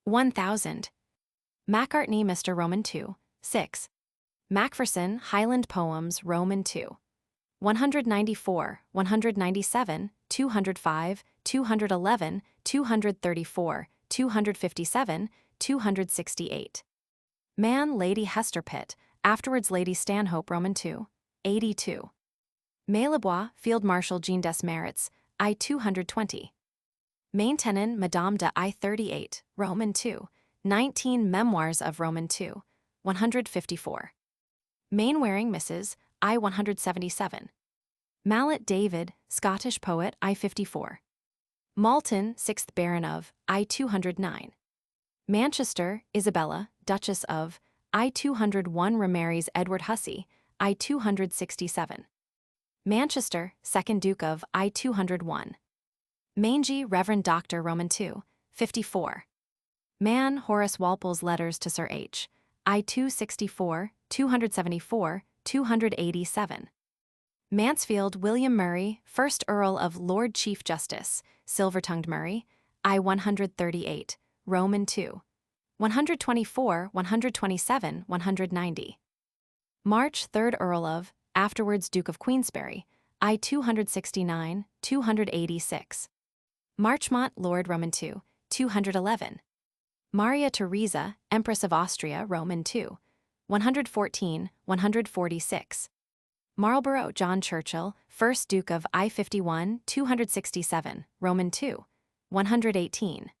1000. Macartney Mr. Roman 2, 6. Macpherson Highland Poems Roman 2. 194, 197, 205, 211, 234, 257, 268. Mann Lady Hester Pitt, afterwards Lady Stanhope Roman 2, 82. Maillebois Field Marshal Jean des Marets, I 220. Maintenon Madame de I 38, Roman 2, 19 Memoirs of Roman 2, 154. Mainwaring Mrs. I 177. Mallet David, Scottish poet I 54. Malton 6th Baron of I 209. Manchester Isabella, Duchess of I 201 remarries Edward Hussey, I 267. Manchester 2nd Duke of I 201. Mangy Reverend Dr. Roman 2, 54. Mann Horace Walpole's Letters to Sir H. I 264, 274, 287. Mansfield William Murray, 1st Earl of Lord Chief Justice, Silver-tongued Murray, I 138, Roman 2. 124, 127, 190. March 3rd Earl of, afterwards Duke of Queensberry, I 269, 286. Marchmont Lord Roman 2, 211. Maria Theresa, Empress of Austria Roman 2, 114, 146. Marlborough John Churchill, 1st Duke of I 51, 267, Roman 2, 118.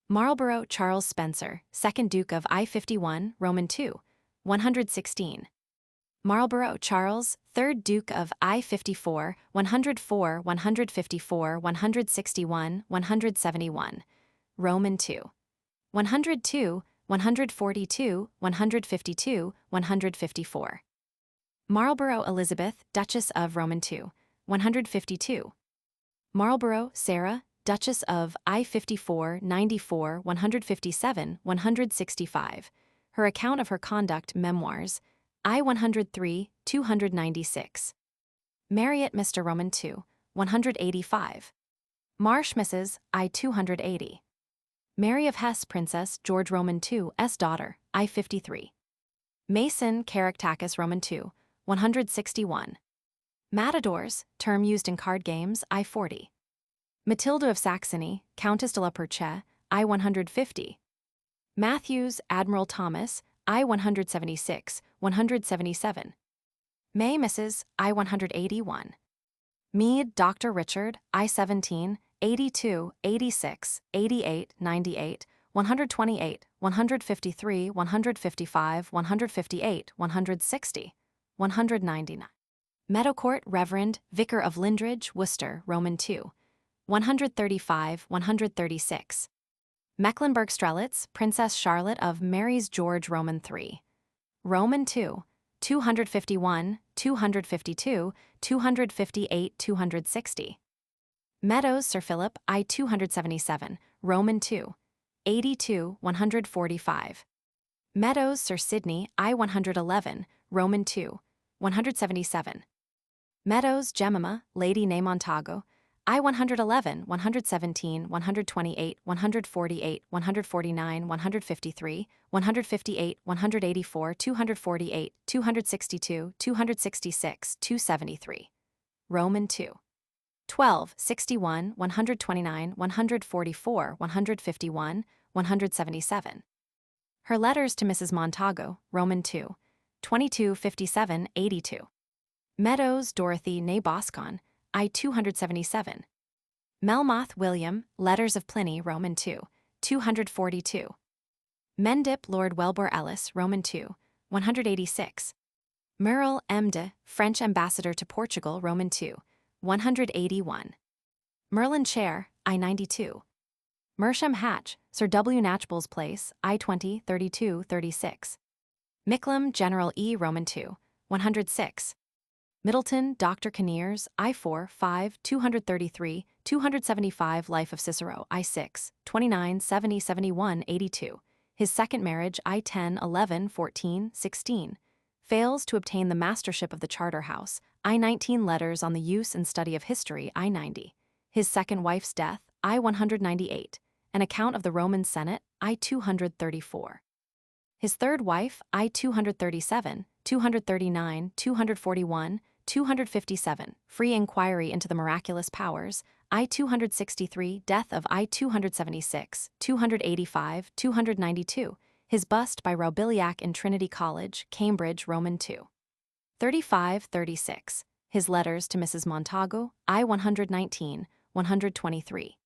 Marlborough Charles Spencer, 2nd Duke of I 51, Roman 2, 116. Marlborough Charles, 3rd Duke of I 54, 104, 154, 161, 171, Roman 2. 102, 142, 152, 154. Marlborough Elizabeth, Duchess of Roman 2, 152. Marlborough Sarah, Duchess of I 54, 94, 157, 165. Her account of her conduct memoirs, I 103, 296. Marriott Mr. Roman 2, 185. Marsh Mrs. I 280. Mary of Hesse Princess George Roman 2, S. daughter, I 53. Mason Caractacus Roman 2, 161. Matadors, term used in card games, I 40. Matilda of Saxony, Countess de la Perche, I 150. Matthews Admiral Thomas, I 176, 177. May Mrs. I 181. Meade Dr. Richard, I 17, 82, 86, 88, 98, 128, 153, 155, 158, 160, 199. Meadowcourt Reverend, Vicar of Lindridge, Worcester, Roman 2, 135, 136. Mecklenburg Strelitz, Princess Charlotte of Mary's George Roman 3. Roman 2, 251, 252, 258, 260. Meadows Sir Philip, I 277, Roman 2, 82, 145. Meadows Sir Sidney, I 111, Roman 2, 177. Meadows Jemima, Lady Nay Montagu, I 111, 117, 128, 148, 149, 153, 158, 184, 248, 262, 266, 273. Roman 2. 12, 61, 129, 144, 151, 177. Her letters to Mrs. Montagu, Roman 2, 22, 57, 82. Meadows Dorothy Nay Boscon, I 277. Melmoth William, Letters of Pliny Roman 2, 242. Mendip Lord Welbore Ellis Roman 2, 186. Merle M. de, French Ambassador to Portugal Roman 2, 181. Merlin Chair, I 92. Mersham Hatch, Sir W. Knatchbull's Place, I 20, 32, 36. Micklem General E. Roman 2, 106. Middleton Dr. Kinnears, I 4, 5, 233, 275 Life of Cicero, I 6, 29, 70, 71, 82. His second marriage, I 10, 11, 14, 16. Fails to obtain the mastership of the Charterhouse, I 19 Letters on the Use and Study of History, I 90. His second wife's death, I 198. An account of the Roman Senate, I 234. His third wife, I 237, 239, 241, 257, Free Inquiry into the Miraculous Powers, I 263, Death of I 276, 285, 292, his bust by Roubiliac in Trinity College, Cambridge, Roman II. 35-36, his letters to Mrs. Montagu, I 119, 123.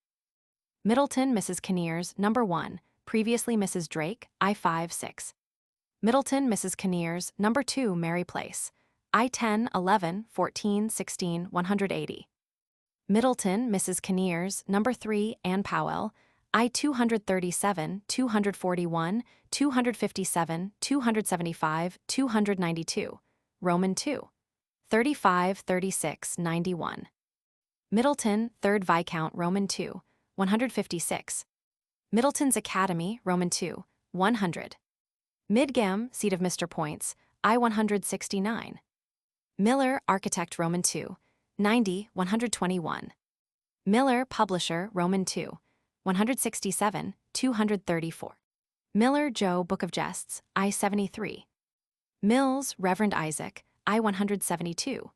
Middleton, Mrs. Kinnears, No. 1, previously Mrs. Drake, I 5-6. Middleton, Mrs. Kinnears, No. 2, Mary Place, I 10, 11, 14, 16, 180. Middleton, Mrs. Kinnears, No. 3, Ann Powell, I 237, 241, 257, 275, 292, Roman II. 35-36, 91. Middleton, 3rd Viscount, Roman II, 156. Middleton's Academy, Roman II, 100. Midgam, seat of Mr. Poyntz, I 169. Miller, architect, Roman II, 90, 121. Miller, publisher, Roman II, 167, 234. Miller, Joe, Book of Jests, I 73. Mills, Reverend Isaac, I 172.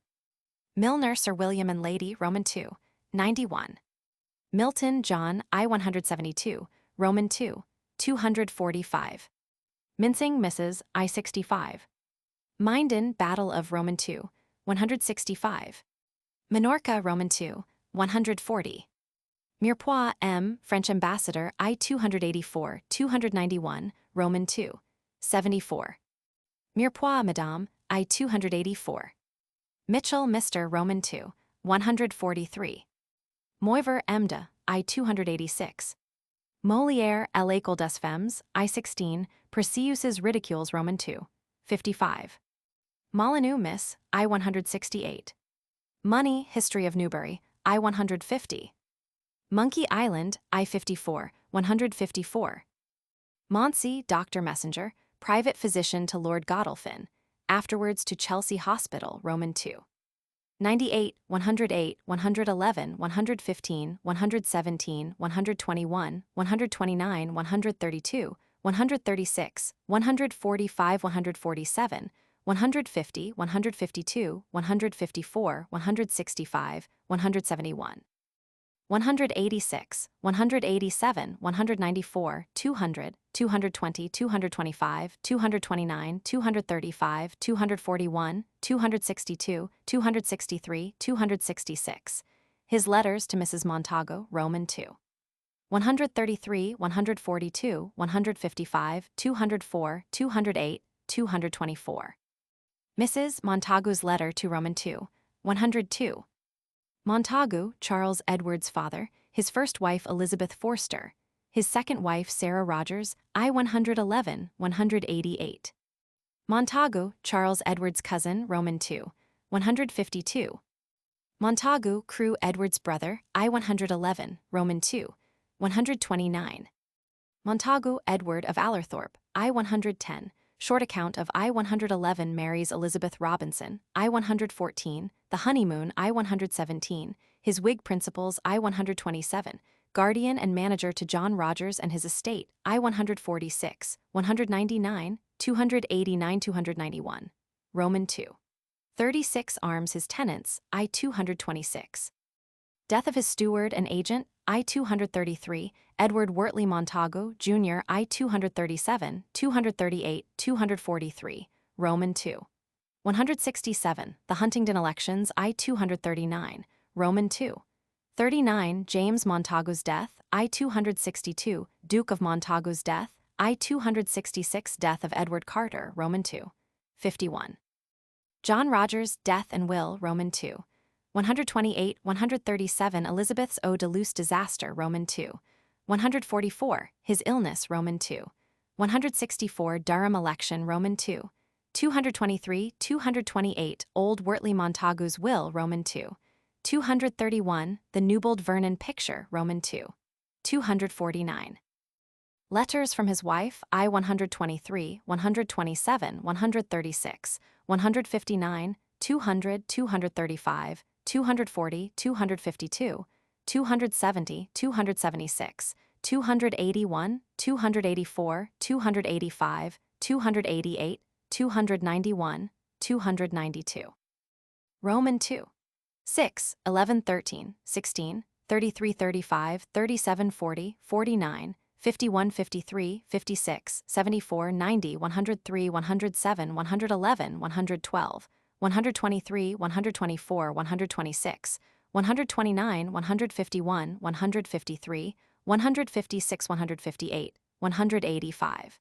Milner, Sir William and Lady, Roman II, 91. Milton, John, I 172, Roman II, 245. Mincing, Mrs., I 65. Minden, Battle of Roman II, 165. Minorca, Roman II, 140. Mirepoix, M., French Ambassador, I 284, 291, Roman II, 74. Mirepoix, Madame, I 284. Mitchell, Mr. Roman II, 143. Moiver, Emda, I 286. Molière, L'École des Femmes, I 16, Perseus's Ridicules, Roman II, 55. Molyneux, Miss, I 168. Money, History of Newbury, I 150. Monkey Island, I 54, 154. Monsey, Dr. Messenger, Private Physician to Lord Godolphin, afterwards to Chelsea Hospital, Roman II. 98, 108, 111, 115, 117, 121, 129, 132, 136, 145, 147, 150, 152, 154, 165, 171. 186, 187, 194, 200, 220, 225, 229, 235, 241, 262, 263, 266. His letters to Mrs. Montagu, Roman II. 133, 142, 155, 204, 208, 224. Mrs. Montagu's letter to Roman II, 102. Montagu, Charles Edward's father, his first wife Elizabeth Forster, his second wife Sarah Rogers, I 111, 188. Montagu, Charles Edward's cousin, Roman II, 152. Montagu, Crewe Edward's brother, I 111, Roman II, 129. Montagu, Edward of Allerthorpe, I 110. Short account of I 111 marries Elizabeth Robinson, I 114, The Honeymoon, I 117, His Whig Principles, I 127, Guardian and Manager to John Rogers and his estate, I 146, 199, 289, 291. Roman II. 36 arms his tenants, I 226. Death of his steward and agent, I 233, Edward Wortley Montagu, Jr., I 237, 238, 243, Roman II. 167, The Huntingdon Elections, I 239, Roman II. 39, James Montagu's death, I 262, Duke of Montagu's death, I 266, Death of Edward Carter, Roman II. 51. John Rogers' death and will, Roman II. 128, 137, Elizabeth's Eau de Luce disaster, Roman II. 144, his illness, Roman II. 164, Durham election, Roman II. 223, 228, Old Wortley Montagu's will, Roman II. 231, the Newbold Vernon picture, Roman II. 249. Letters from his wife, I 123, 127, 136, 159, 200, 235, 240, 252, 270, 276, 281, 284, 285, 288, 291, 292. Roman 2. 6, 11, 13, 16, 33, 35, 37, 40, 49, 51, 53, 56, 74, 90, 103, 107, 111, 112, 123, 124, 126, 129, 151, 153, 156, 158, 185.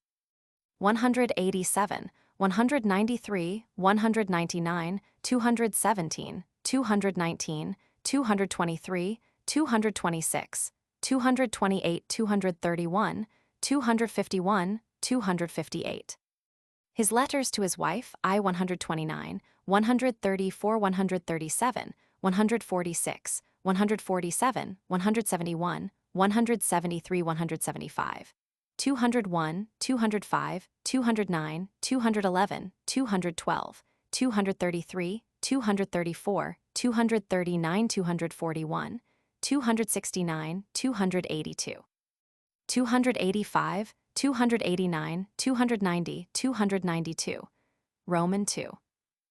187, 193, 199, 217, 219, 223, 226, 228, 231, 251, 258. His letters to his wife, I-129, 134, 137, 146, 147, 171, 173, 175. 201, 205, 209, 211, 212, 233, 234, 239, 241, 269, 282. 285, 289, 290, 292. Roman 2.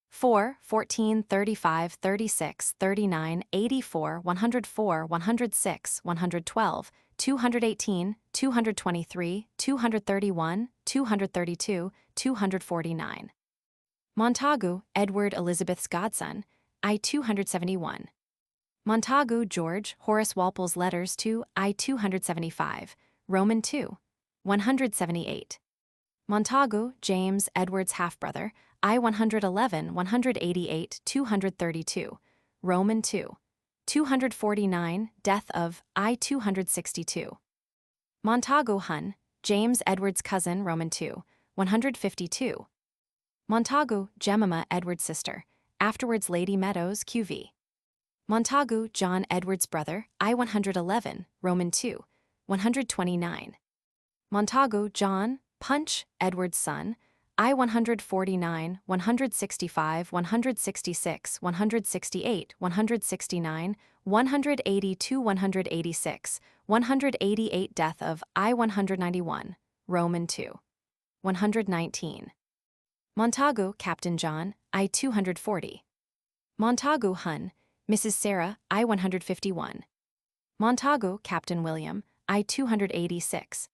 4, 14, 35, 36, 39, 84, 104, 106, 112, 218, 223, 231, 232, 249. Montagu, Edward Elizabeth's godson, I-271. Montagu, George, Horace Walpole's letters to I-275, Roman 2, 178. Montagu, James, Edward's half-brother, I-111, 188, 232, Roman 2, 249, death of I-262. Montagu, Hun, James, Edward's cousin, Roman 2, 152. Montagu, Jemima, Edward's sister, afterwards Lady Meadows, QV. Montagu, John, Edward's brother, I-111, Roman 2, 129. Montagu, John, Punch, Edward's son, I-149, 165, 166, 168, 169, 182, 186, 188, death of I-191, Roman 2, 119. Montagu, Captain John, I-240. Montagu, Hun, Mrs. Sarah, I-151. Montagu, Captain William, I-286.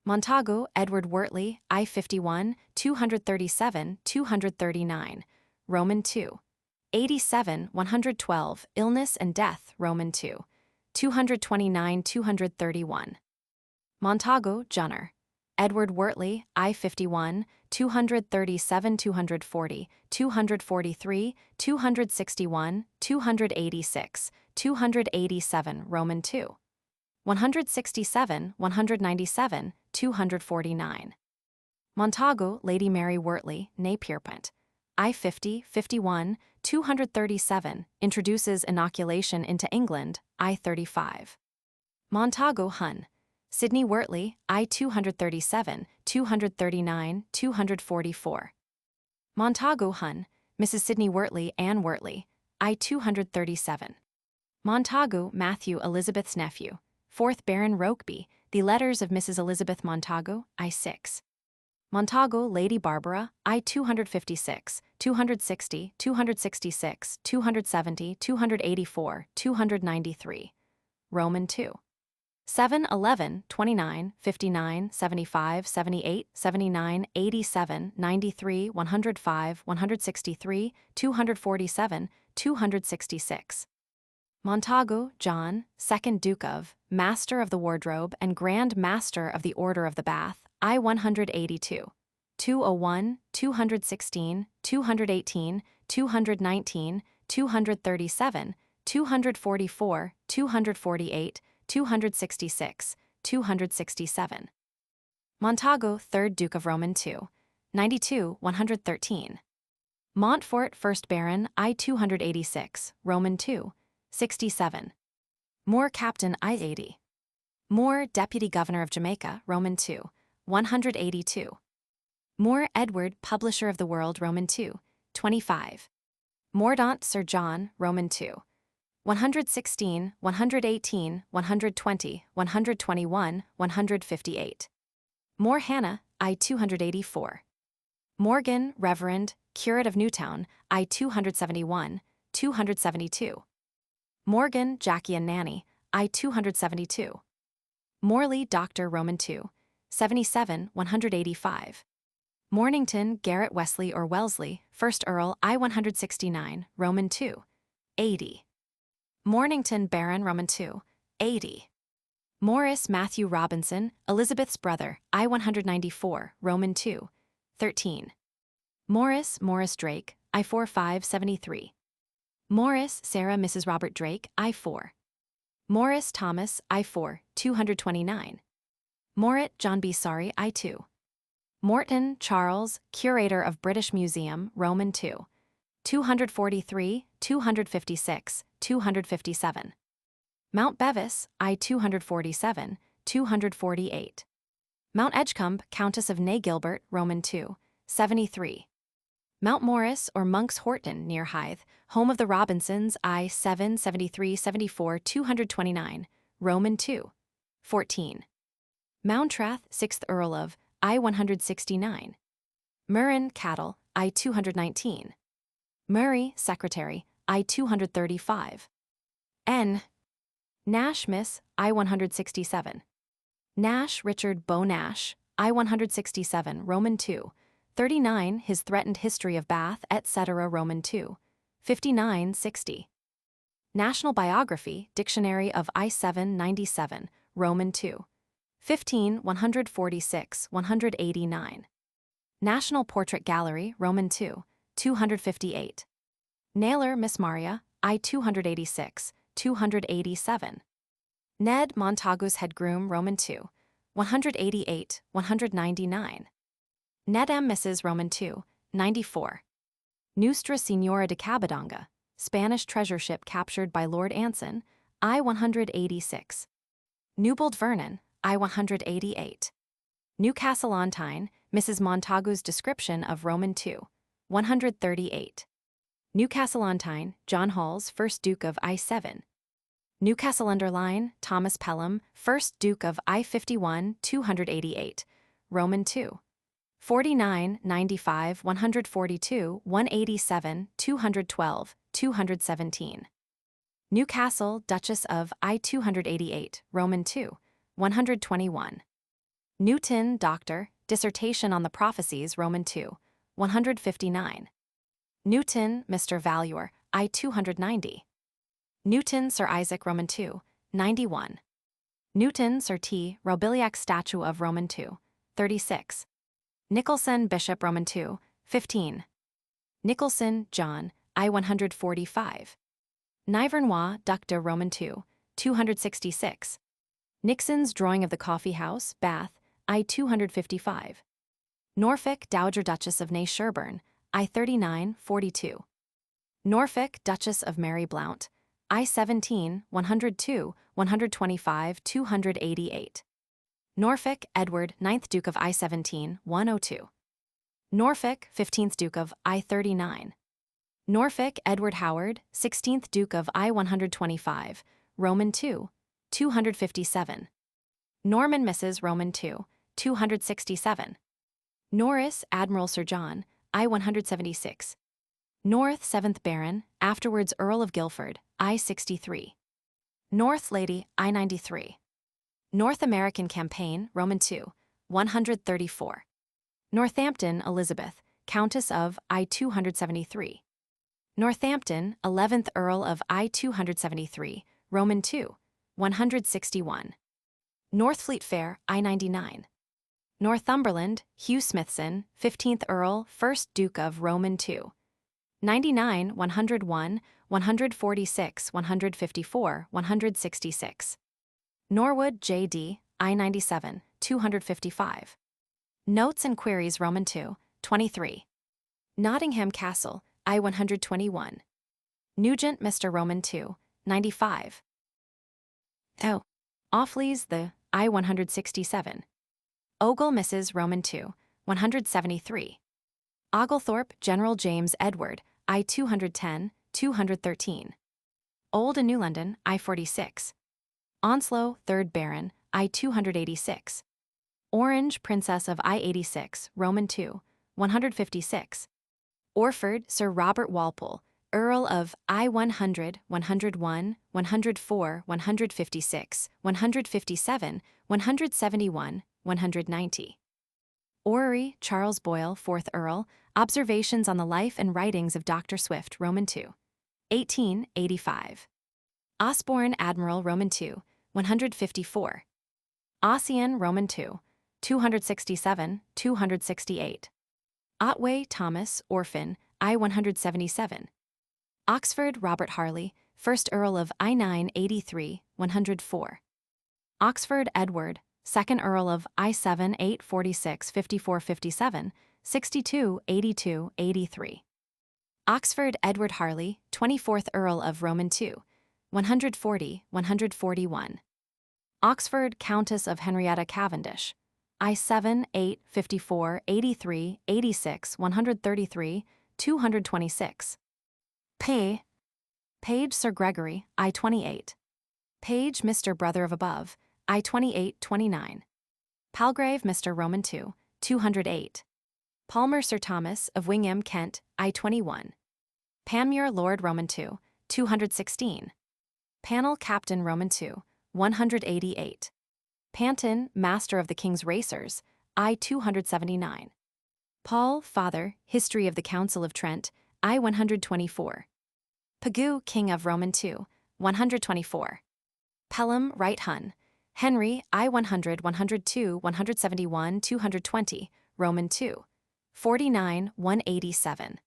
Montagu, Edward Wortley, I-51, 237, 239, Roman 2. 87, 112, illness and death, Roman 2. 229, 231. Montagu, Junner. Edward Wortley, I-51, 237, 240, 243, 261, 286, 287, Roman 2. 167, 197, 249. Montagu, Lady Mary Wortley, née Pierpont. I-50, 51, 237, introduces inoculation into England, I-35. Montagu, Hun. Sidney Wortley, I-237, 239, 244. Montagu, Hun, Mrs. Sidney Wortley, Anne Wortley, I-237. Montagu, Matthew, Elizabeth's nephew, 4th Baron Rokeby, The Letters of Mrs. Elizabeth Montagu, I-6. Montagu, Lady Barbara, I-256, 260, 266, 270, 284, 293. Roman 2. 7, 11, 29, 59, 75, 78, 79, 87, 93, 105, 163, 247, 266. Montagu, John, 2nd Duke of, Master of the Wardrobe and Grand Master of the Order of the Bath, I-182. 201, 216, 218, 219, 237, 244, 248, 266, 267. Montagu, 3rd Duke of Roman 2, 92, 113. Montfort, 1st Baron, I-286, Roman 2, 67. Moore, Captain, I-80. Moore, Deputy Governor of Jamaica, Roman 2, 182. Moore, Edward, Publisher of the World, Roman 2, 25. Mordaunt, Sir John, Roman 2. 116, 118, 120, 121, 158. Moore Hannah, I-284. Morgan, Reverend, Curate of Newtown, I-271, 272. Morgan, Jackie and Nanny, I-272. Morley, Dr. Roman II, 77, 185. Mornington, Garrett Wesley or Wellesley, 1st Earl, I-169, Roman II, 80. Mornington, Baron, Roman II, 80. Morris, Matthew Robinson, Elizabeth's brother, I-194, Roman II, 13. Morris Drake, I-4 73. Morris, Sarah Mrs. Robert Drake, I-4. Morris Thomas, I-4, 229. Morit John B. Sorry, I-2. Morton Charles, Curator of British Museum, Roman II, 243, 256, 257. Mount Bevis, I-247, 248. Mount Edgecombe, Countess of Ney Gilbert, Roman II, 73. Mount Morris or Monk's Horton near Hythe, home of the Robinsons, I-7 73 74 229, Roman II, 14. Mountrath, 6th Earl of, I-169. Murren Cattle, I-219. Murray, Secretary, I-235. N. Nash Miss, I-167. Nash Richard Beau Nash, I-167, Roman II, 39. His Threatened History of Bath, etc. Roman II, 59 60. National Biography, Dictionary of I-7 97, Roman II, 15 146 189. National Portrait Gallery, Roman II, 258. Naylor Miss Maria, I-286, 287. Ned Montagu's Head Groom, Roman II, 188, 199. Ned M. Mrs. Roman II, 94. Nuestra Señora de Cabadonga, Spanish treasure ship captured by Lord Anson, I-186. Newbold Vernon, I-188. Newcastle-on-Tyne, Mrs. Montagu's description of Roman II, 138. Newcastle-on-Tyne, John Hall's 1st Duke of I-7. Newcastle-under-Lyne, Thomas Pelham, 1st Duke of I-51, 288, Roman II. 49, 95, 142, 187, 212, 217. Newcastle, Duchess of I-288, Roman II, 121. Newton, Doctor, Dissertation on the Prophecies, Roman II, 159. Newton, Mr. Valuer, I-290. Newton, Sir Isaac, Roman II, 91. Newton, Sir T. Robiliac Statue of Roman II, 36. Nicholson, Bishop, Roman II, 15. Nicholson, John, I-145. Nivernois, Duc de Roman II, 266. Nixon's Drawing of the Coffee House, Bath, I-255. Norfolk, Dowager Duchess of Ney-Sherburne, I-39, 42. Norfolk, Duchess of Mary Blount, I-17, 102, 125, 288. Norfolk, Edward, 9th Duke of I-17, 102. Norfolk, 15th Duke of I-39. Norfolk, Edward Howard, 16th Duke of I-125, Roman II, 257. Norman Mrs. Roman II, 267. Norris, Admiral Sir John, I-176. North, 7th Baron, afterwards Earl of Guilford, I-63. North Lady, I-93. North American Campaign, Roman II, 134. Northampton, Elizabeth, Countess of I-273. Northampton, 11th Earl of I-273, Roman II, 161. Northfleet Fair, I-99. Northumberland, Hugh Smithson, 15th Earl, 1st Duke of Roman II, 99, 101, 146, 154, 166. Norwood, J.D., I-97, 255. Notes and Queries, Roman II, 23. Nottingham Castle, I-121. Nugent, Mr. Roman II, 95. Oh. Offleys, the I-167. Ogle, Mrs. Roman II, 173. Oglethorpe, General James Edward, I-210, 213. Old and New London, I-46. Onslow, 3rd Baron, I-286. Orange, Princess of I-86, Roman II, 156. Orford, Sir Robert Walpole, Earl of I-100, 101, 104, 156, 157, 171, 190. Orrery, Charles Boyle, 4th Earl, Observations on the Life and Writings of Dr. Swift, Roman II, 1885. Osborne, Admiral, Roman II, 154. Ossian, Roman II, 267, 268. Otway, Thomas, Orphan, I-177. Oxford, Robert Harley, 1st Earl of I-983, 104. Oxford, Edward, 2nd Earl of I-7, 846, 54, 57, 62, 82, 83. Oxford, Edward Harley, 24th Earl of Roman II, 140, 141. Oxford, Countess of Henrietta Cavendish, I-7, 8, 54, 83, 86, 133, 226. Page, Sir Gregory, I-28. Page, Mr. Brother of Above, I-28, 29. Palgrave, Mr. Roman II, 208. Palmer, Sir Thomas, of Wingham, Kent, I-21. Panmure, Lord Roman II, 216. Pannell, Captain Roman II, 188. Panton, Master of the King's Racers, I-279. Paul, Father, History of the Council of Trent, I-124. Pagou, King of Roman II, 124. Pelham, Right Hun. Henry, I-100, 102, 171, 220, Roman II, 49, 187.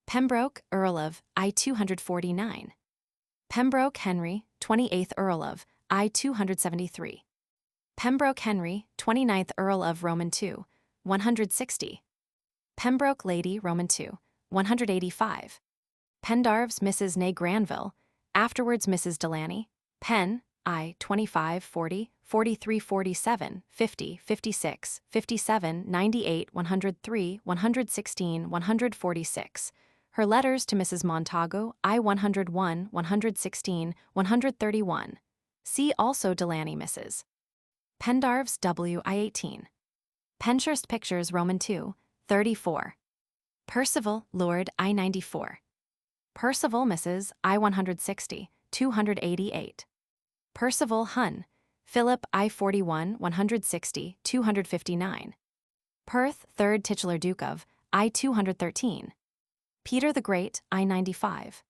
Pembroke, Earl of I-249. Pembroke Henry, 28th Earl of I-273. Pembroke Henry, 29th Earl of Roman II, 160. Pembroke Lady Roman II, 185. Pendarves Mrs. Nay Granville, afterwards Mrs. Delaney, Penn, I-25, 40, 43, 47, 50, 56, 57, 98, 103, 116, 146. Her letters to Mrs. Montagu, I-101, 116, 131. See also Delaney Mrs. Pendarves W. I-18. Penshurst Pictures Roman II, 34. Percival, Lord I-94. Percival Mrs. I-160, 288. Percival Hun, Philip I-41, 160, 259. Perth, 3rd titular Duke of I-213. Peter the Great, I-95.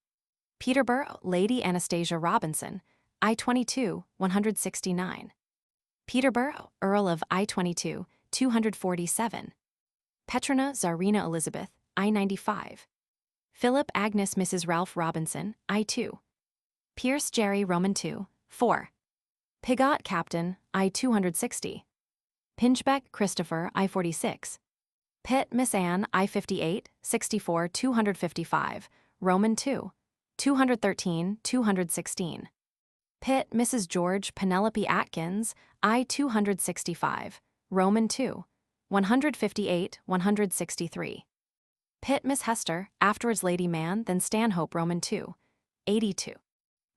Peterborough, Lady Anastasia Robinson, I-22, 169. Peterborough, Earl of I-22, 247. Petrona Tsarina Elizabeth, I-95. Philip Agnes Mrs. Ralph Robinson, I-2. Pierce Jerry Roman II, 4. Pigot Captain, I-260. Pinchbeck Christopher, I-46. Pitt Miss Anne, I-58, 64, 255, Roman II, 213, 216. Pitt Mrs. George Penelope Atkins, I-265, Roman II, 158, 163. Pitt Miss Hester, afterwards Lady Man, then Stanhope Roman II, 82.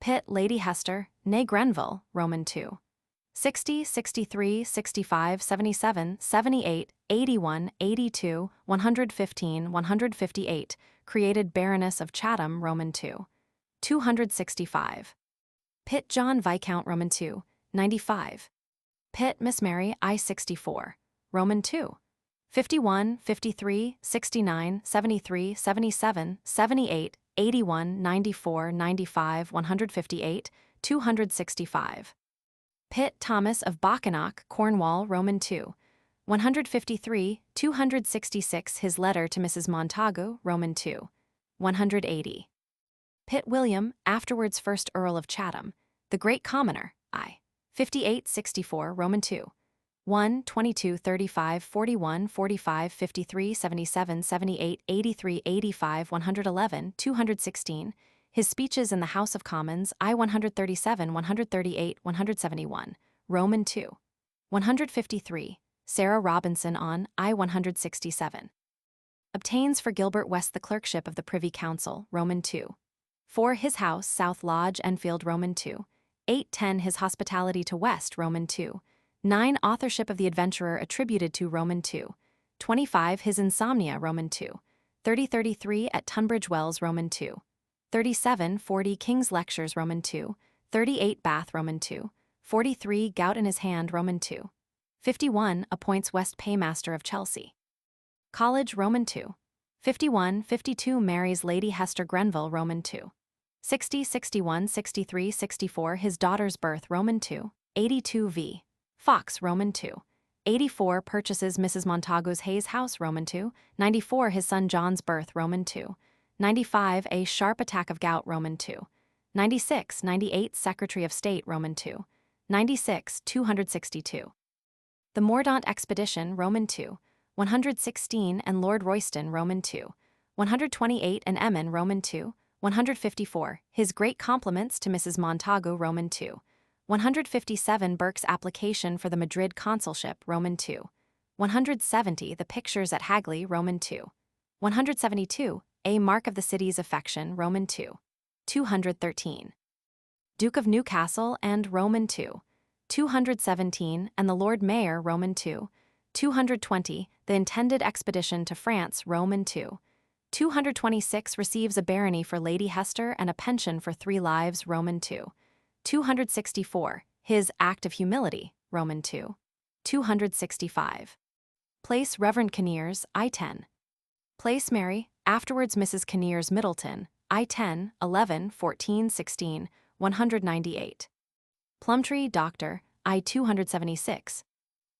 Pitt Lady Hester, née Grenville, Roman II, 60, 63, 65, 77, 78, 81, 82, 115, 158, created Baroness of Chatham, Roman II, 265. Pitt John Viscount Roman II, 95. Pitt Miss Mary I-64, Roman II, 51, 53, 69, 73, 77, 78, 81, 94, 95, 158, 265. Pitt Thomas of Bachanach, Cornwall, Roman II, 153, 266. His letter to Mrs. Montagu, Roman II, 180. Pitt William, afterwards 1st Earl of Chatham, the Great Commoner, I-58, 64, Roman II, 1, 22, 35, 41, 45, 53, 77, 78, 83, 85, 111, 216. His speeches in the House of Commons, I-137, 138, 171, Roman II, 153. Sarah Robinson on I-167. Obtains for Gilbert West the clerkship of the Privy Council, Roman II, 4. His house, South Lodge, Enfield, Roman 2. 8. 10. His hospitality to West, Roman 2. 9. Authorship of the adventurer attributed to Roman 2. 25. His insomnia, Roman 2. 30. 33. At Tunbridge Wells, Roman 2. 37. 40. King's Lectures, Roman 2. 38. Bath, Roman 2. 43. Gout in his hand, Roman 2. 51. Appoints West Paymaster of Chelsea. College, Roman 2. 51. 52. Marries Lady Hester Grenville, Roman 2. 60. 61. 63. 64. His daughter's birth, Roman 2. 82. V. Fox, Roman 2. 84. Purchases Mrs. Montagu's Hayes House, Roman 2. 94. His son John's birth, Roman 2. 95. A sharp attack of gout, Roman 2. 96. 98. Secretary of State, Roman 2. 96. 262. The Mordaunt Expedition, Roman 2. 116. And Lord Royston, Roman 2. 128. And Emmon, Roman 2. 154. His great compliments to Mrs. Montagu, Roman 2. 157. Burke's application for the Madrid consulship, Roman 2. 170. The pictures at Hagley, Roman 2. 172. A mark of the city's affection, Roman 2. 213. Duke of Newcastle and Roman 2. 217. And the Lord Mayor, Roman 2. 220. The intended expedition to France, Roman 2. 226. Receives a barony for Lady Hester and a pension for 3 lives, Roman 2. 264. His act of humility, Roman 2. 265. Place Reverend Kinnears, I-10. Place Mary, afterwards Mrs. Kinnears Middleton, I-10, 11, 14, 16, 198. Plumtree, Dr., I-276.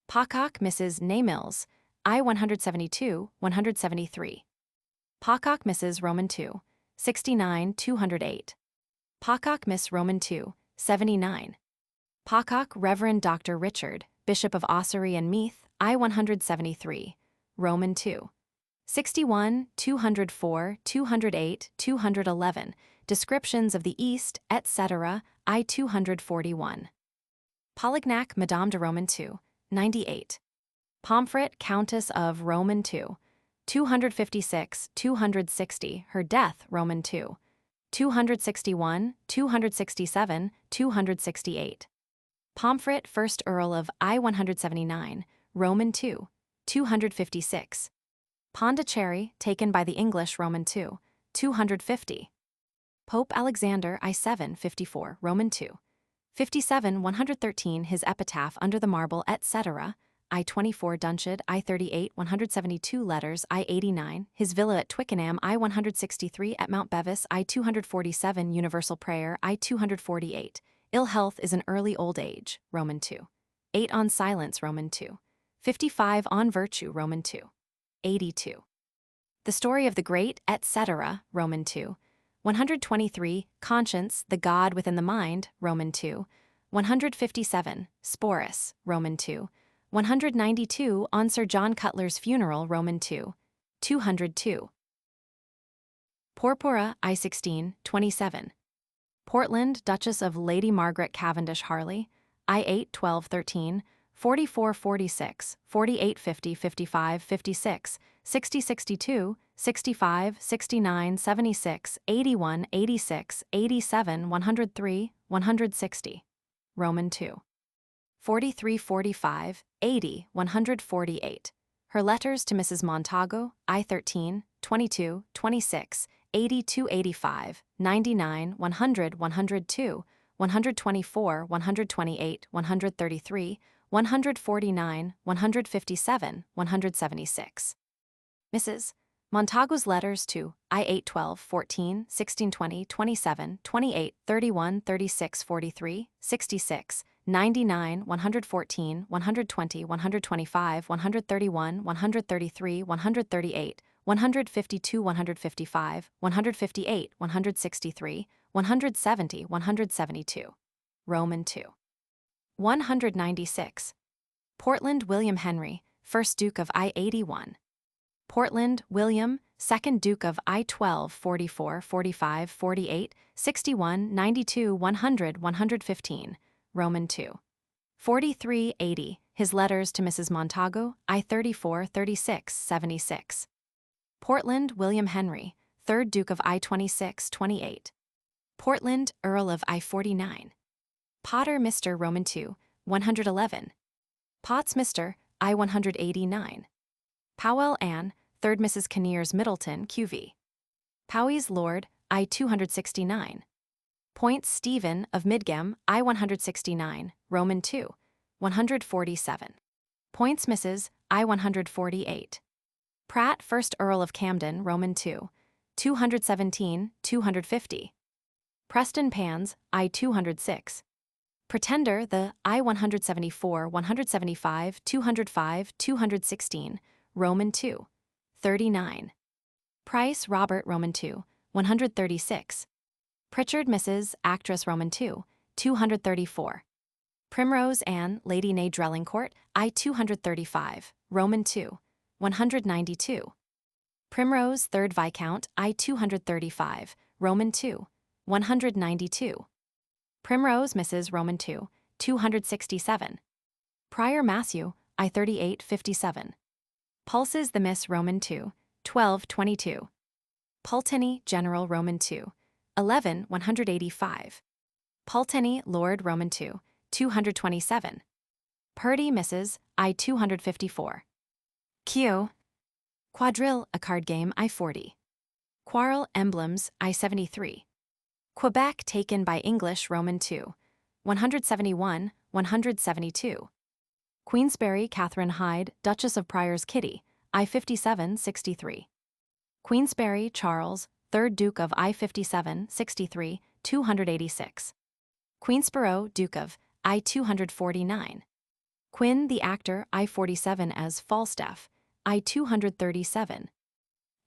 Pocock, Mrs. Naymills, I-172, 173. Pocock, Mrs. Roman 2, 69, 208. Pocock, Miss Roman 2, 79. Pocock, Reverend Dr. Richard, Bishop of Ossory and Meath, I-173, Roman 2. 61, 204, 208, 211. Descriptions of the East, etc., I-241. Polignac, Madame de Roman 2, 98. Pomfret, Countess of Roman 2, 256, 260, her death, Roman 2. 261, 267, 268. Pomfret, 1st Earl of I-179, Roman 2, 256. Pondicherry, taken by the English, Roman 2, 250. Pope Alexander, I-754, Roman 2. 57, 113. His epitaph under the marble, etc., I-24. Dunchad, I-38, 172. Letters, I-89. His villa at Twickenham, I-163. At Mount Bevis, I-247. Universal prayer, I-248. Ill health is an early old age, Roman 2. 8. On silence, Roman 2. 55. On virtue, Roman 2. 82. The story of the great, etc., Roman 2. 123. Conscience, the God within the mind, Roman 2. 157. Sporus, Roman 2. 192. On Sir John Cutler's funeral, Roman 2. 202. Porpora, I-16, 27. Portland, Duchess of Lady Margaret Cavendish Harley, I-8, 12, 13, 44, 46, 48, 50, 55, 56, 60, 62, 65, 69, 76, 81, 86, 87, 103, 160. Roman 2. 43, 45, 80, 148. Her letters to Mrs. Montagu, I-13, 22, 26, 82, 85, 99, 100, 102, 124, 128, 133, 149, 157, 176. Mrs. Montagu's letters to I-8, 12, 14, 16, 20, 27, 28, 31, 36, 43, 66, 99, 114, 120, 125, 131, 133, 138, 152, 155, 158, 163, 170, 172. Roman 2. 196. Portland, William Henry, 1st Duke of I-81. Portland, William, 2nd Duke of I-12, 44, 45, 48, 61, 92, 100, 115. Roman 2. 43, 80. His letters to Mrs. Montagu, I-34, 36, 76. Portland, William Henry, 3rd Duke of I-26, 28. Portland, Earl of I-49. Potter, Mr. Roman II, 111. Potts, Mr. I-189. Powell, Anne, 3rd Mrs. Kinnears Middleton, QV. Powys, Lord, I-269. Points, Stephen, of Midgem, I-169, Roman II, 147. Points, Mrs. I-148. Pratt, 1st Earl of Camden, Roman II, 217, 250. Preston Pans, I-206. Pretender, the I-174, 175, 205, 216, Roman II, 39. Price, Robert, Roman II, 136. Pritchard, Mrs., actress, Roman II, 234. Primrose, Anne, Lady Nay Drelingcourt, I-235, Roman II, 192. Primrose, 3rd Viscount, I-235, Roman II, 192. Primrose, Mrs. Roman II, 267. Prior Mathew, I-38, 57. Pulses, the Miss Roman II, 1222. Pulteney, General Roman II, 11, 185. Pulteney, Lord Roman II, 227. Purdy, Mrs., I-254. Q. Quadrille, a card game, I-40. Quarrel, Emblems, I-73. Quebec, taken by English, Roman II, 171, 172. Queensberry, Catherine Hyde, Duchess of Prior's Kitty, I-57, 63. Queensberry, Charles, 3rd Duke of I-57, 63, 286. Queensborough, Duke of I-249. Quinn, the actor, I-47 as Falstaff, I-237.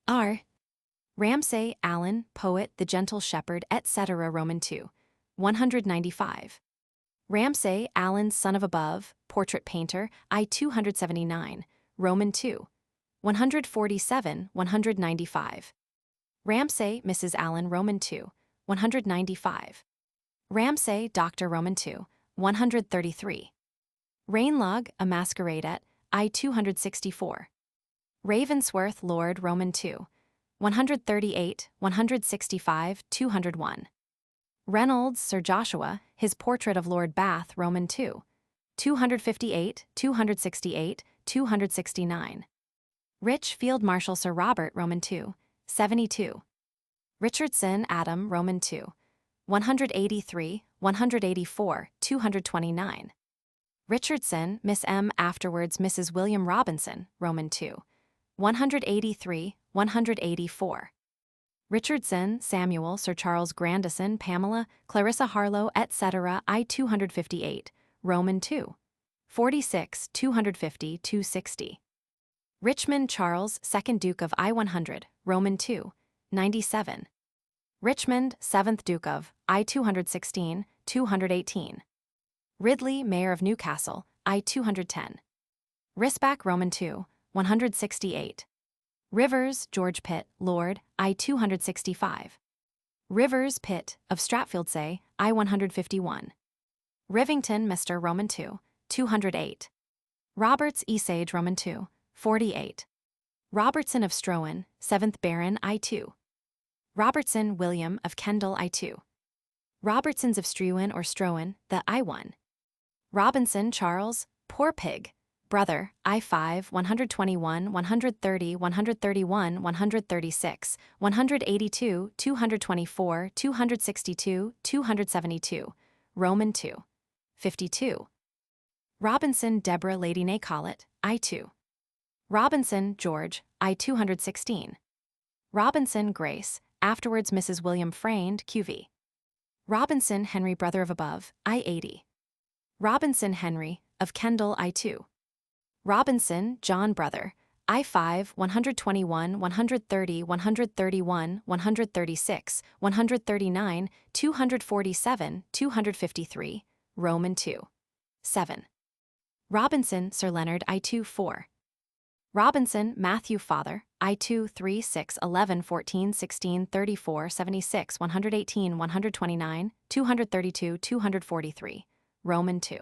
R. Ramsay, Allen, poet, the gentle shepherd, etc. Roman II, 195. Ramsay, Allen, son of above, portrait painter, I-279, Roman II, 147, 195. Ramsay, Mrs. Allen, Roman II, 195. Ramsay, Dr. Roman II, 133. Rainlog, a masquerade, I-264. Ravensworth, Lord, Roman II, 138, 165, 201. Reynolds, Sir Joshua, his portrait of Lord Bath, Roman II, 258, 268, 269. Rich, Field Marshal Sir Robert, Roman II, 72. Richardson, Adam, Roman II, 183, 184, 229. Richardson, Miss M., afterwards Mrs. William Robinson, Roman II, 183, 184. Richardson, Samuel, Sir Charles Grandison, Pamela, Clarissa Harlowe, etc. I-258, Roman II, 46, 250, 260. Richmond, Charles, 2nd Duke of I-100, Roman II, 97. Richmond, 7th Duke of I-216, 218. Ridley, Mayor of Newcastle, I-210. Risbach, Roman II, 168. Rivers, George Pitt, Lord, I-265. Rivers, Pitt, of Stratfieldsaye, I-151. Rivington, Mr. Roman II, 208. Roberts, Esage, Roman II, 48. Robertson of Strowen, 7th Baron, I-2. Robertson, William, of Kendal, I-2. Robertsons of Struan or Strowen, the I-1. Robinson, Charles, Poor Pig, brother, I-5, 121, 130, 131, 136, 182, 224, 262, 272, Roman II, 52. Robinson, Deborah, Lady Nay Collett, I-2. Robinson, George, I-216. Robinson, Grace, afterwards Mrs. William Frayne, QV. Robinson, Henry, brother of above, I-80. Robinson, Henry, of Kendal, I-2. Robinson, John, brother, I-5, 121, 130, 131, 136, 139, 247, 253, Roman II, 7. Robinson, Sir Leonard, I-2, 4. Robinson, Matthew, father, I-2, 3, 6, 11, 14, 16, 34, 76, 118, 129, 232, 243, Roman II,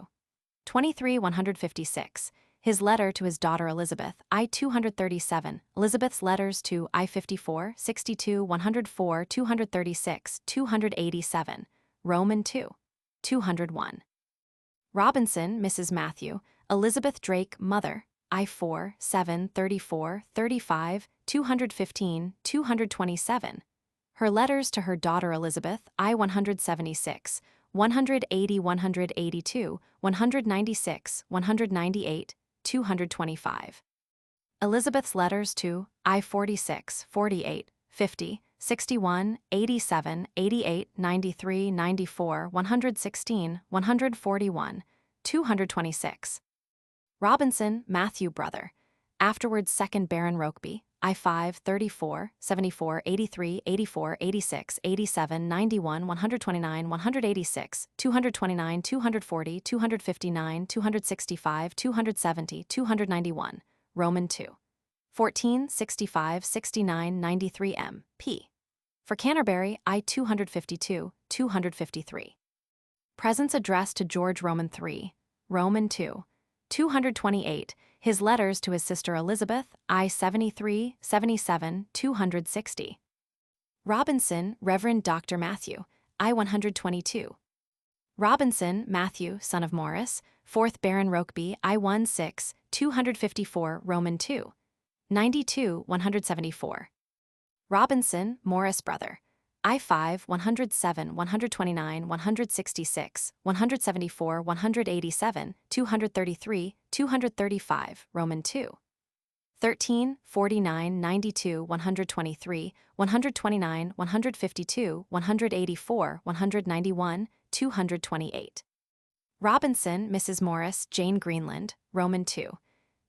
23, 156. his letter to his daughter Elizabeth, I 237, Elizabeth's letters to I 54, 62, 104, 236, 287, Roman 2, 201. Robinson, Mrs. Matthew, Elizabeth Drake, mother, I 4, 7, 34, 35, 215, 227. Her letters to her daughter Elizabeth, I 176, 180, 182, 196, 198, 225. Elizabeth's letters to I 46, 48, 50, 61, 87, 88, 93, 94, 116, 141, 226. Robinson, Matthew brother, afterwards 2nd Baron Rokeby, I 5, 34, 74, 83, 84, 86, 87, 91, 129, 186, 229, 240, 259, 265, 270, 291, Roman 2. 14, 65, 69, 93 m.p. For Canterbury, I 252, 253. Presents addressed to George Roman 3, Roman 2. 228, his letters to his sister Elizabeth, I 73, 77, 260. Robinson, Reverend Dr. Matthew, I 122. Robinson, Matthew, son of Morris, 4th Baron Rokeby, I 16, 254, Roman 2. 92, 174. Robinson, Morris brother, I 5, 107, 129, 166, 174, 187, 233, 235, Roman 2. 13, 49, 92, 123, 129, 152, 184, 191, 228. Robinson, Mrs. Morris, Jane Greenland, Roman 2.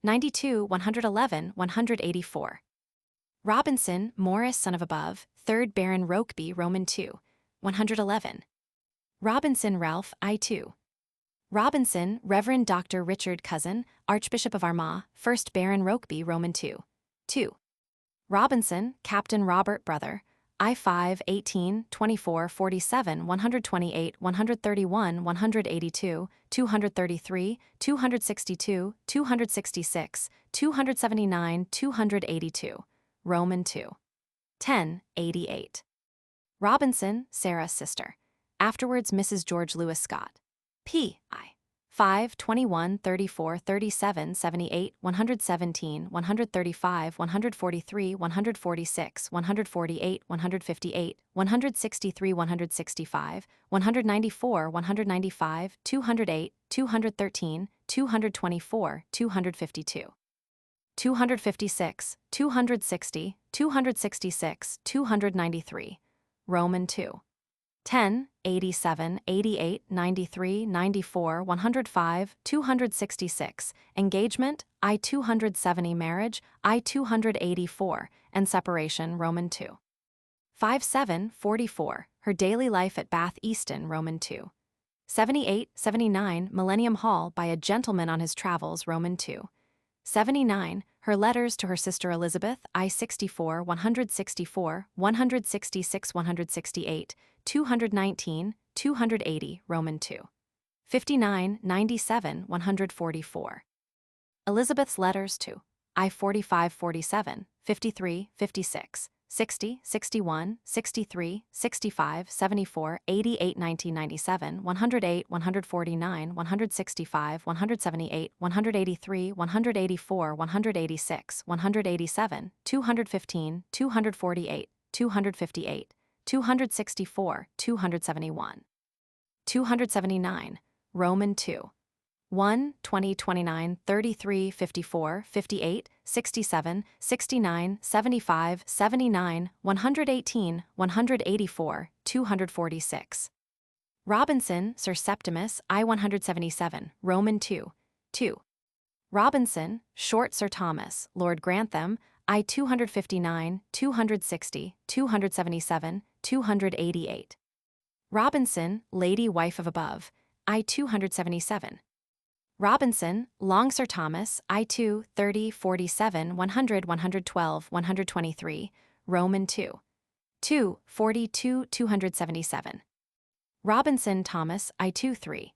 92, 111, 184. Robinson, Morris, son of above, 3rd Baron Rokeby, Roman 2, 111. Robinson, Ralph, I 2. Robinson, Reverend Dr. Richard Cousin, Archbishop of Armagh, 1st Baron Rokeby, Roman 2, 2. Robinson, Captain Robert brother, I 5, 18, 24, 47, 128, 131, 182, 233, 262, 266, 279, 282. Roman 2. 10, 88. Robinson, Sarah's sister, afterwards Mrs. George Lewis Scott, P.I. 5, 21, 34, 37, 78, 117, 135, 143, 146, 148, 158, 163, 165, 194, 195, 208, 213, 224, 252. 256, 260, 266, 293, Roman 2. 10, 87, 88, 93, 94, 105, 266, engagement, I 270, marriage, I 284, and separation, Roman 2. 57, 44, her daily life at Bath Easton, Roman 2. 78, 79, Millennium Hall by a gentleman on his travels, Roman 2. 79, her letters to her sister Elizabeth, I 64, 164, 166, 168, 219, 280, Roman 2. 59, 97, 144. Elizabeth's letters to I 45, 47, 53, 56, 60, 61, 63, 65, 74, 88, 1997, 108, 149, 165, 178, 183, 184, 186, 187, 215, 248, 258, 264, 271. 279, Roman 2. 1, 20, 29, 33, 54, 58, 67, 69, 75, 79, 118, 184, 246. Robinson, Sir Septimus, I 177, Roman 2, 2. Robinson, Short Sir Thomas, Lord Grantham, I 259, 260, 277, 288. Robinson, Lady Wife of Above, I 277. Robinson, Long Sir Thomas, I 2, 30, 47, 100, 112, 123, Roman 2. 2, 42, 277. Robinson, Thomas, I 2, 3.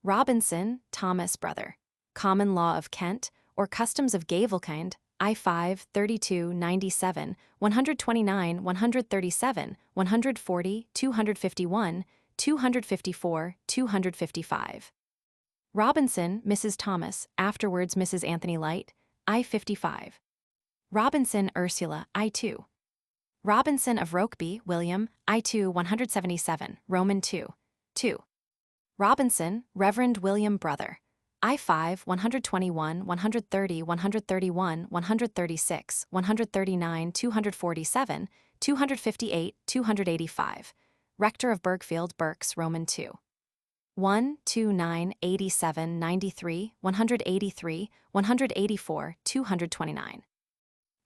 Robinson, Thomas brother, Common Law of Kent, or Customs of Gavelkind, I5, 32, 97, 129, 137, 140, 251, 254, 255. Robinson, Mrs. Thomas, afterwards Mrs. Anthony Light, I55. Robinson, Ursula, I2. Robinson of Rokeby, William, I2, 177, Roman 2. 2. Robinson, Reverend William Brother, I5, 121, 130, 131, 136, 139, 247, 258, 285. Rector of Bergfield, Berks, Roman 2. 1, 2, 9, 87, 93, 183, 184, 229.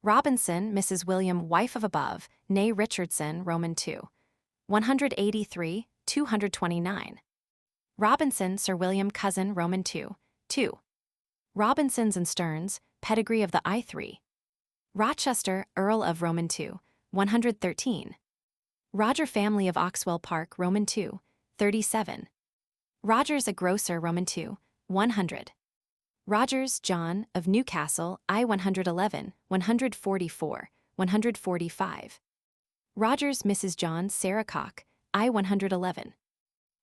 Robinson, Mrs. William, wife of above, née Richardson, Roman 2. 183, 229. Robinson, Sir William, cousin, Roman 2. 2. Robinsons and Stearns, pedigree of the I3. Rochester, Earl of Roman 2. 113. Roger family of Oxwell Park, Roman 2. 37. Rogers a grocer, Roman 2. 100. Rogers, John, of Newcastle, I-111, 144, 145. Rogers, Mrs. John, Sarah Cock, I-111.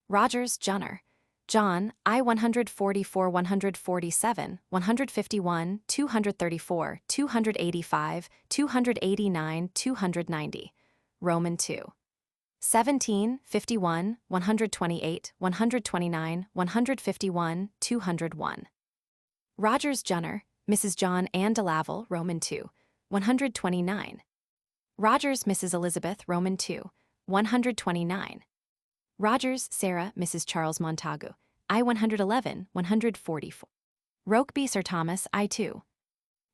Rogers, Junner, John, I-144, 147, 151, 234, 285, 289, 290. Roman 2. 17, 51, 128, 129, 151, 201. Rogers Junner, Mrs. John Ann DeLaval, Roman 2. 129. Rogers, Mrs. Elizabeth, Roman 2. 129. Rogers, Sarah, Mrs. Charles Montagu, I-111, 144. Rokeby, Sir Thomas, I-2.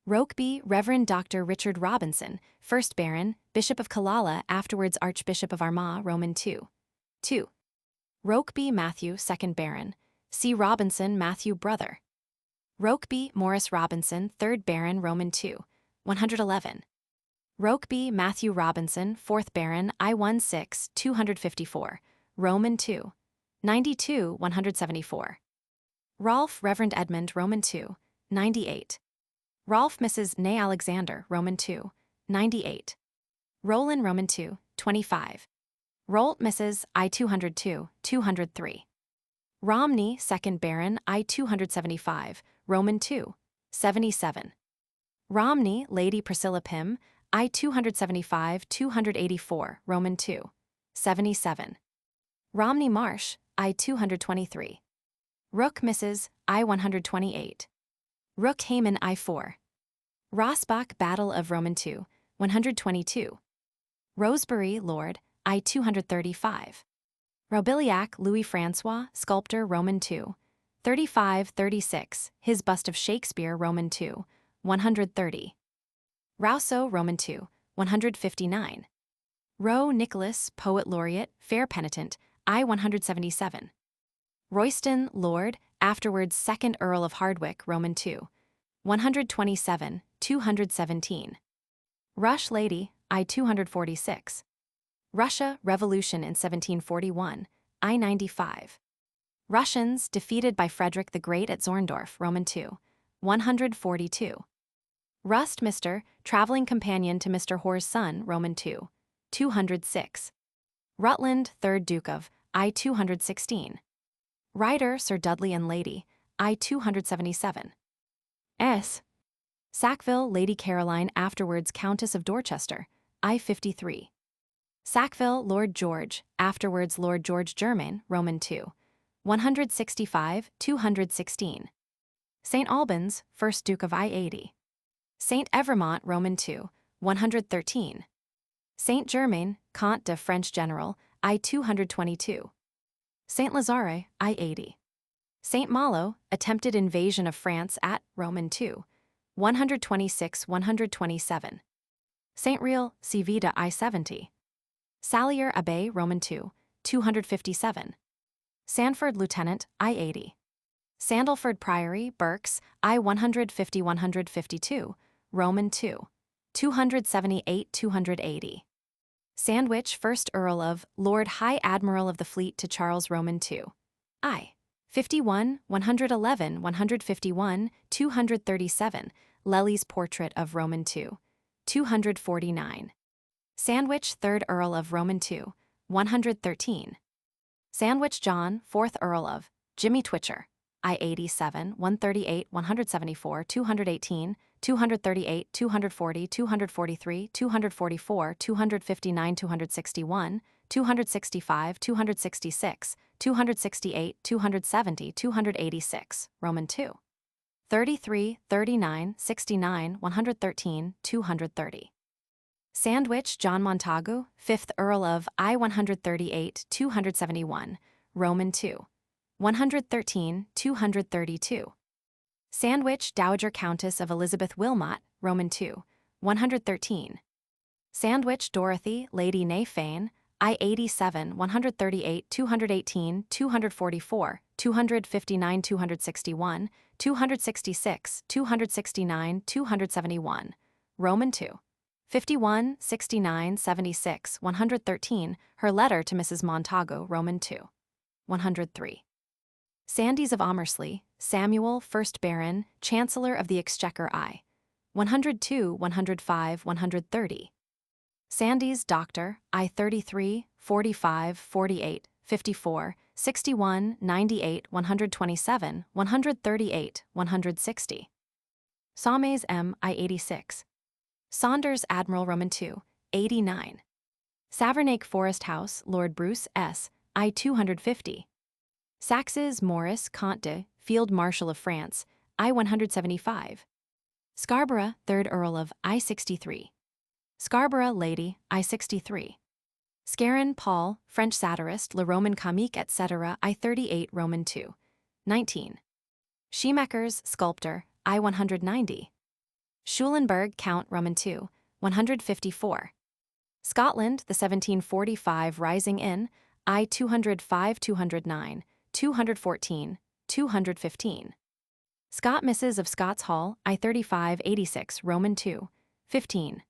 Rokeby, Reverend Dr. Richard Robinson, 1st Baron, Bishop of Killala, afterwards Archbishop of Armagh, Roman 2. 2. Rokeby, Matthew, 2nd Baron, C. Robinson, Matthew, brother. Rokeby, Morris Robinson, 3rd Baron, Roman 2. 111. Rokeby, Matthew Robinson, 4th Baron, I-16, 254. Roman 2. 92, 174. Rolfe, Reverend Edmund, Roman 2. 98. Rolfe, Mrs. née Alexander, Roman 2. 98. Roland, Roman 2. 25. Rolt, Mrs. I-202, 203. Romney, 2nd Baron, I-275, Roman 2. 77. Romney, Lady Priscilla Pym, I-275, 284, Roman 2. 77. Romney Marsh, I-223. Rook, Mrs. I-128. Rook Hayman, I-4. Rossbach, Battle of Roman 2. 122. Rosebery, Lord, I-235. Robiliac, Louis-Francois, sculptor, Roman 2. 35-36, his bust of Shakespeare, Roman 2. 130. Rousseau, Roman 2. 159. Rowe Nicholas, poet laureate, fair penitent, I-177. Royston, Lord, afterwards 2nd Earl of Hardwicke, Roman 2. 127, 217. Rush Lady, I-246. Russia, Revolution in 1741, I-95. Russians, defeated by Frederick the Great at Zorndorf, Roman 2. 142. Rust, Mr., traveling companion to Mr. Hoare's son, Roman 2. 206. Rutland, 3rd Duke of, I-216. Ryder, Sir Dudley and Lady, I-277. S. Sackville, Lady Caroline, afterwards Countess of Dorchester, I-53. Sackville, Lord George, afterwards Lord George Germain, Roman 2. 165, 216. St. Albans, 1st Duke of I-80. St. Evremont, Roman 2. 113. St. Germain, Comte de French General, I-222. St. Lazare, I-80. St. Malo, attempted invasion of France at Roman 2. 126-127. St. Real, Civita, I-70. Sallier Abbey, Roman 2. 257. Sanford Lieutenant, I-80. Sandalford Priory, Berks, I-150-152, Roman 2. 278-280. Sandwich, 1st Earl of, Lord High Admiral of the Fleet to Charles Roman 2. I. 51, 111, 151, 237, Lely's Portrait of Roman II, 249. Sandwich, 3rd Earl of Roman II, 113. Sandwich John, 4th Earl of, Jimmy Twitcher, I-87, 138, 174, 218, 238, 240, 243, 244, 259, 261, 265, 266, 268, 270, 286, Roman II. 33, 39, 69, 113, 230. Sandwich John Montagu, 5th Earl of I-138, 271, Roman II. 113, 232. Sandwich Dowager Countess of Elizabeth Wilmot, Roman II. 113. Sandwich Dorothy, Lady Nayfane, I-87, 138, 218, 244, 259, 261, 266, 269, 271, Roman II. 51, 69, 76, 113, her letter to Mrs. Montagu, Roman II. 103. Sandys of Amersley, Samuel, 1st Baron, Chancellor of the Exchequer I. 102, 105, 130. Sandys, Doctor, I-33, 45, 48, 54, 61, 98, 127, 138, 160. Saumes M. I-86. Saunders, Admiral, Roman II, 89. Savernake Forest House, Lord Bruce S. I-250. Saxes, Morris, Comte de, Field Marshal of France, I-175. Scarborough, 3rd Earl of I-63. Scarborough, Lady, I-63. Scarron, Paul, French satirist, Le Roman Comique, etc., I-38, Roman II. 19. Scheemakers, Sculptor, I-190. Schulenberg, Count, Roman II, 154. Scotland, the 1745 Rising Inn, I-205, 209, 214, 215. Scott, Mrs. of Scott's Hall, I-35, 86, Roman II, 15.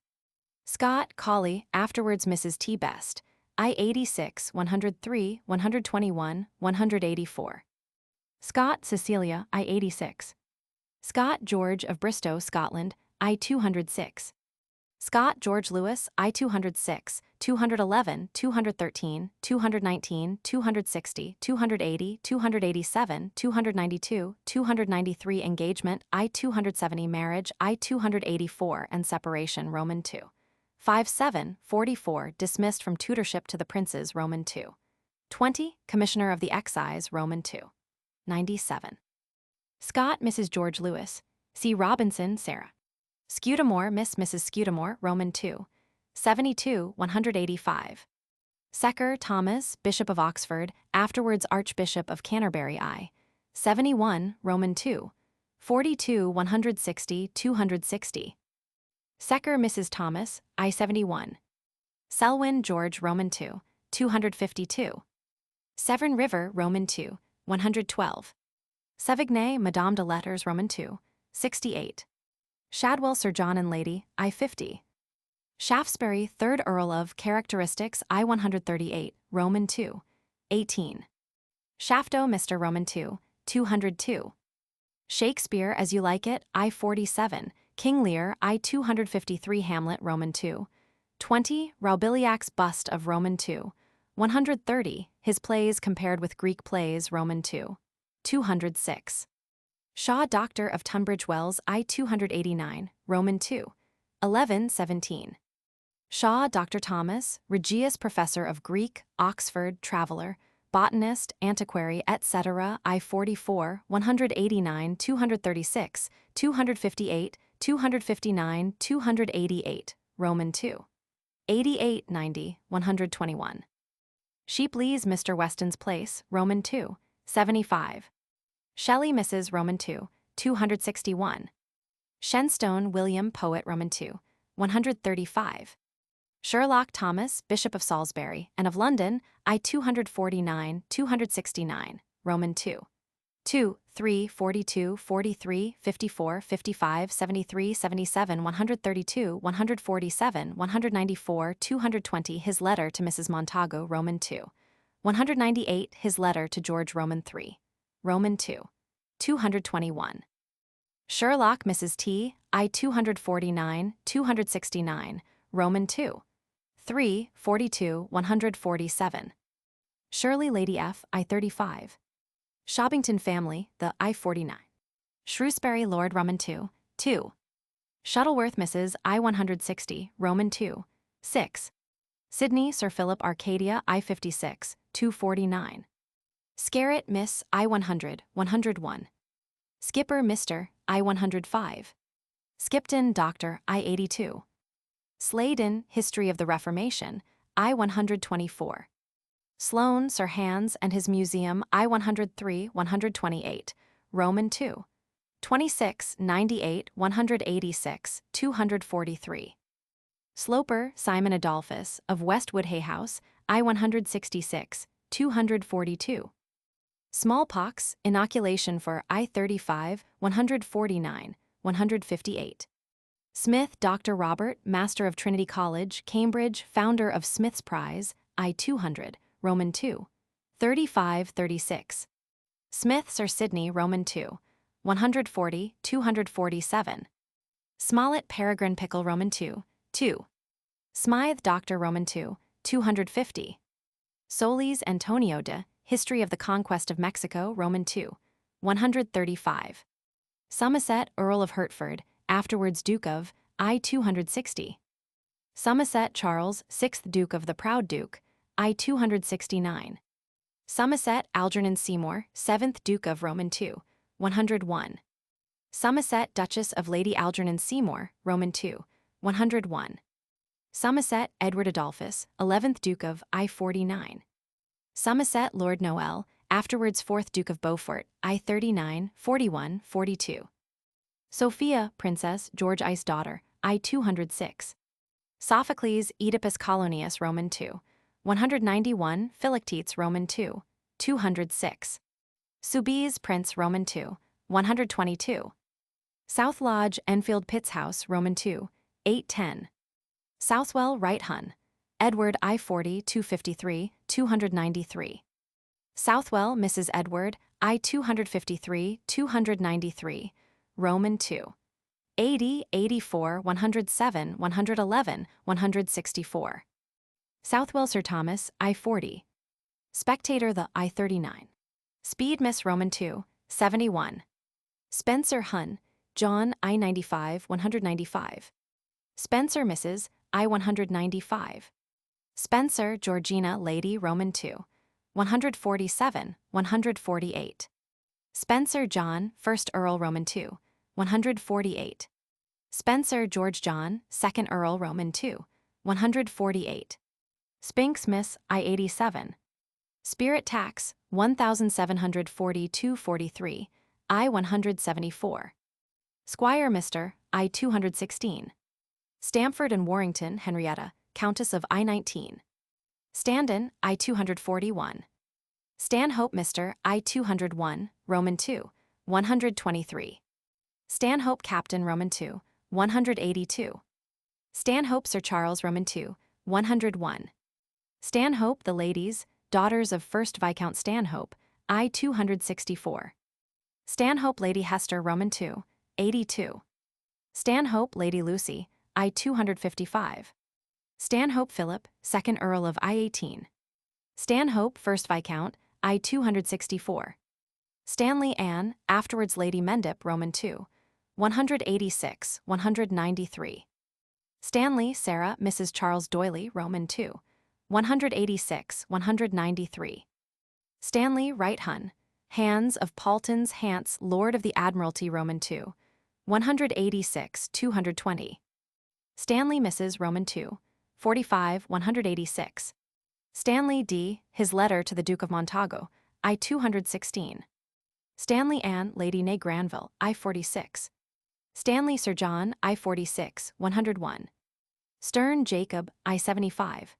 Scott, Colley, afterwards Mrs. T. Best, I-86, 103, 121, 184. Scott, Cecilia, I-86. Scott, George of Bristow, Scotland, I-206. Scott, George Lewis, I-206, 211, 213, 219, 260, 280, 287, 292, 293 Engagement, I-270 Marriage, I-284 and Separation, Roman II. 57, 44 Dismissed from tutorship to the princes, Roman II. 20 Commissioner of the Excise, Roman II. 97. Scott, Mrs. George Lewis. C. Robinson, Sarah. Scudamore, Mrs. Scudamore, Roman II. 72, 185. Secker, Thomas, Bishop of Oxford, afterwards Archbishop of Canterbury I. 71, Roman II. 42, 160, 260. Secker, Mrs. Thomas, I-71. Selwyn, George, Roman II. 252. Severn River, Roman II. 112. Sevigny, Madame de Letters, Roman II. 68. Shadwell, Sir John and Lady, I-50. Shaftesbury, 3rd Earl of Characteristics, I-138, Roman II. 18. Shafto, Mr. Roman II. 202. Shakespeare, As You Like It, I-47. King Lear, I-253 Hamlet, Roman II. 20. Roubiliac's Bust of Roman II. 130. His Plays Compared with Greek Plays, Roman II. 206. Shaw, Doctor of Tunbridge Wells, I-289, Roman II. 1117. Shaw, Dr. Thomas, Regius Professor of Greek, Oxford, Traveller, Botanist, Antiquary, etc., I-44, 189, 236, 258, 259, 288, Roman II. 88, 90, 121. Sheepleys, Mr. Weston's Place, Roman II. 75. Shelley, Mrs. Roman II. 261. Shenstone, William, Poet, Roman II. 135. Sherlock Thomas, Bishop of Salisbury, and of London, I-249, 269, Roman II. 2, 3, 42, 43, 54, 55, 73, 77, 132, 147, 194, 220 His letter to Mrs. Montagu, Roman II. 198 His letter to George, Roman III. Roman 2. 221. Sherlock Mrs. T, I 249, 269, Roman 2. 3, 42, 147. Shirley Lady F, I 35. Shobbington Family, the I 49. Shrewsbury Lord Roman 2, 2. Shuttleworth Mrs. I 160, Roman 2, 6. Sydney Sir Philip Arcadia I 56, 249. Scarrett Miss I 100, 101. Skipper Mr. I 105. Skipton Dr. I 82. Sladen History of the Reformation I 124. Sloane Sir Hans and his Museum I 103, 128, Roman 2. 26, 98, 186, 243. Sloper Simon Adolphus of Westwood Hay House I 166, 242. Smallpox Inoculation for I 35, 149, 158. Smith Dr. Robert, Master of Trinity College, Cambridge, founder of Smith's Prize, I 200, Roman 2, 35, 36. Smith Sir Sidney, Roman 2, 140, 247. Smollett Peregrine Pickle, Roman 2, 2. Smythe Dr. Roman 2, 250. Solis Antonio de, History of the Conquest of Mexico, Roman 2, 135. Somerset Earl of Hertford, afterwards Duke of, I 260. Somerset Charles, 6th Duke of the Proud Duke, I 269. Somerset Algernon Seymour, 7th Duke of Roman 2, 101. Somerset Duchess of Lady Algernon Seymour, Roman 2, 101. Somerset Edward Adolphus, 11th Duke of I 49. Somerset Lord Noel, afterwards 4th Duke of Beaufort, I 39, 41, 42. Sophia Princess George I's daughter, I 206. Sophocles Oedipus Colonius, Roman 2, 191. Philoctetes, Roman 2, 206. Soubise Prince, Roman 2, 122. South Lodge Enfield Pitt's House, Roman 2, 810. Southwell Wright Hun, Edward I 40, 253, 293. Southwell Mrs. Edward I 253, 293, Roman 2. 80, 84, 107, 111, 164. Southwell Sir Thomas I 40. Spectator the I 39. Speed Miss Roman 2, 71. Spencer Hun, John I 95, 195. Spencer Mrs. I 195. Spencer Georgina Lady Roman 2, 147, 148. Spencer John 1st Earl Roman 2, 148. Spencer George John 2nd Earl Roman 2, 148. Spinks Miss I 87. Spirit Tax 1742-43, I 174. Squire Mr. I 216. Stamford and Warrington Henrietta, Countess of I 19. Standen I 241. Stanhope Mr. I 201, Roman 2, 123. Stanhope Captain Roman 2, 182. Stanhope Sir Charles Roman 2, 101. Stanhope the Ladies, daughters of 1st Viscount Stanhope, I 264. Stanhope Lady Hester Roman 2, 82. Stanhope Lady Lucy, I 255. Stanhope Philip, 2nd Earl of I 18. Stanhope 1st Viscount, I 264. Stanley Anne, afterwards Lady Mendip Roman 2, 186, 193. Stanley Sarah Mrs. Charles Doyley Roman 2, 186, 193. Stanley Wright Hun, Hans of Paultons Hants Lord of the Admiralty Roman 2, 186, 220. Stanley Mrs. Roman 2, 45, 186. Stanley D. His letter to the Duke of Montagu, I 216. Stanley Anne Lady Nay Granville, I 46. Stanley Sir John, I 46, 101. Stern Jacob, I 75.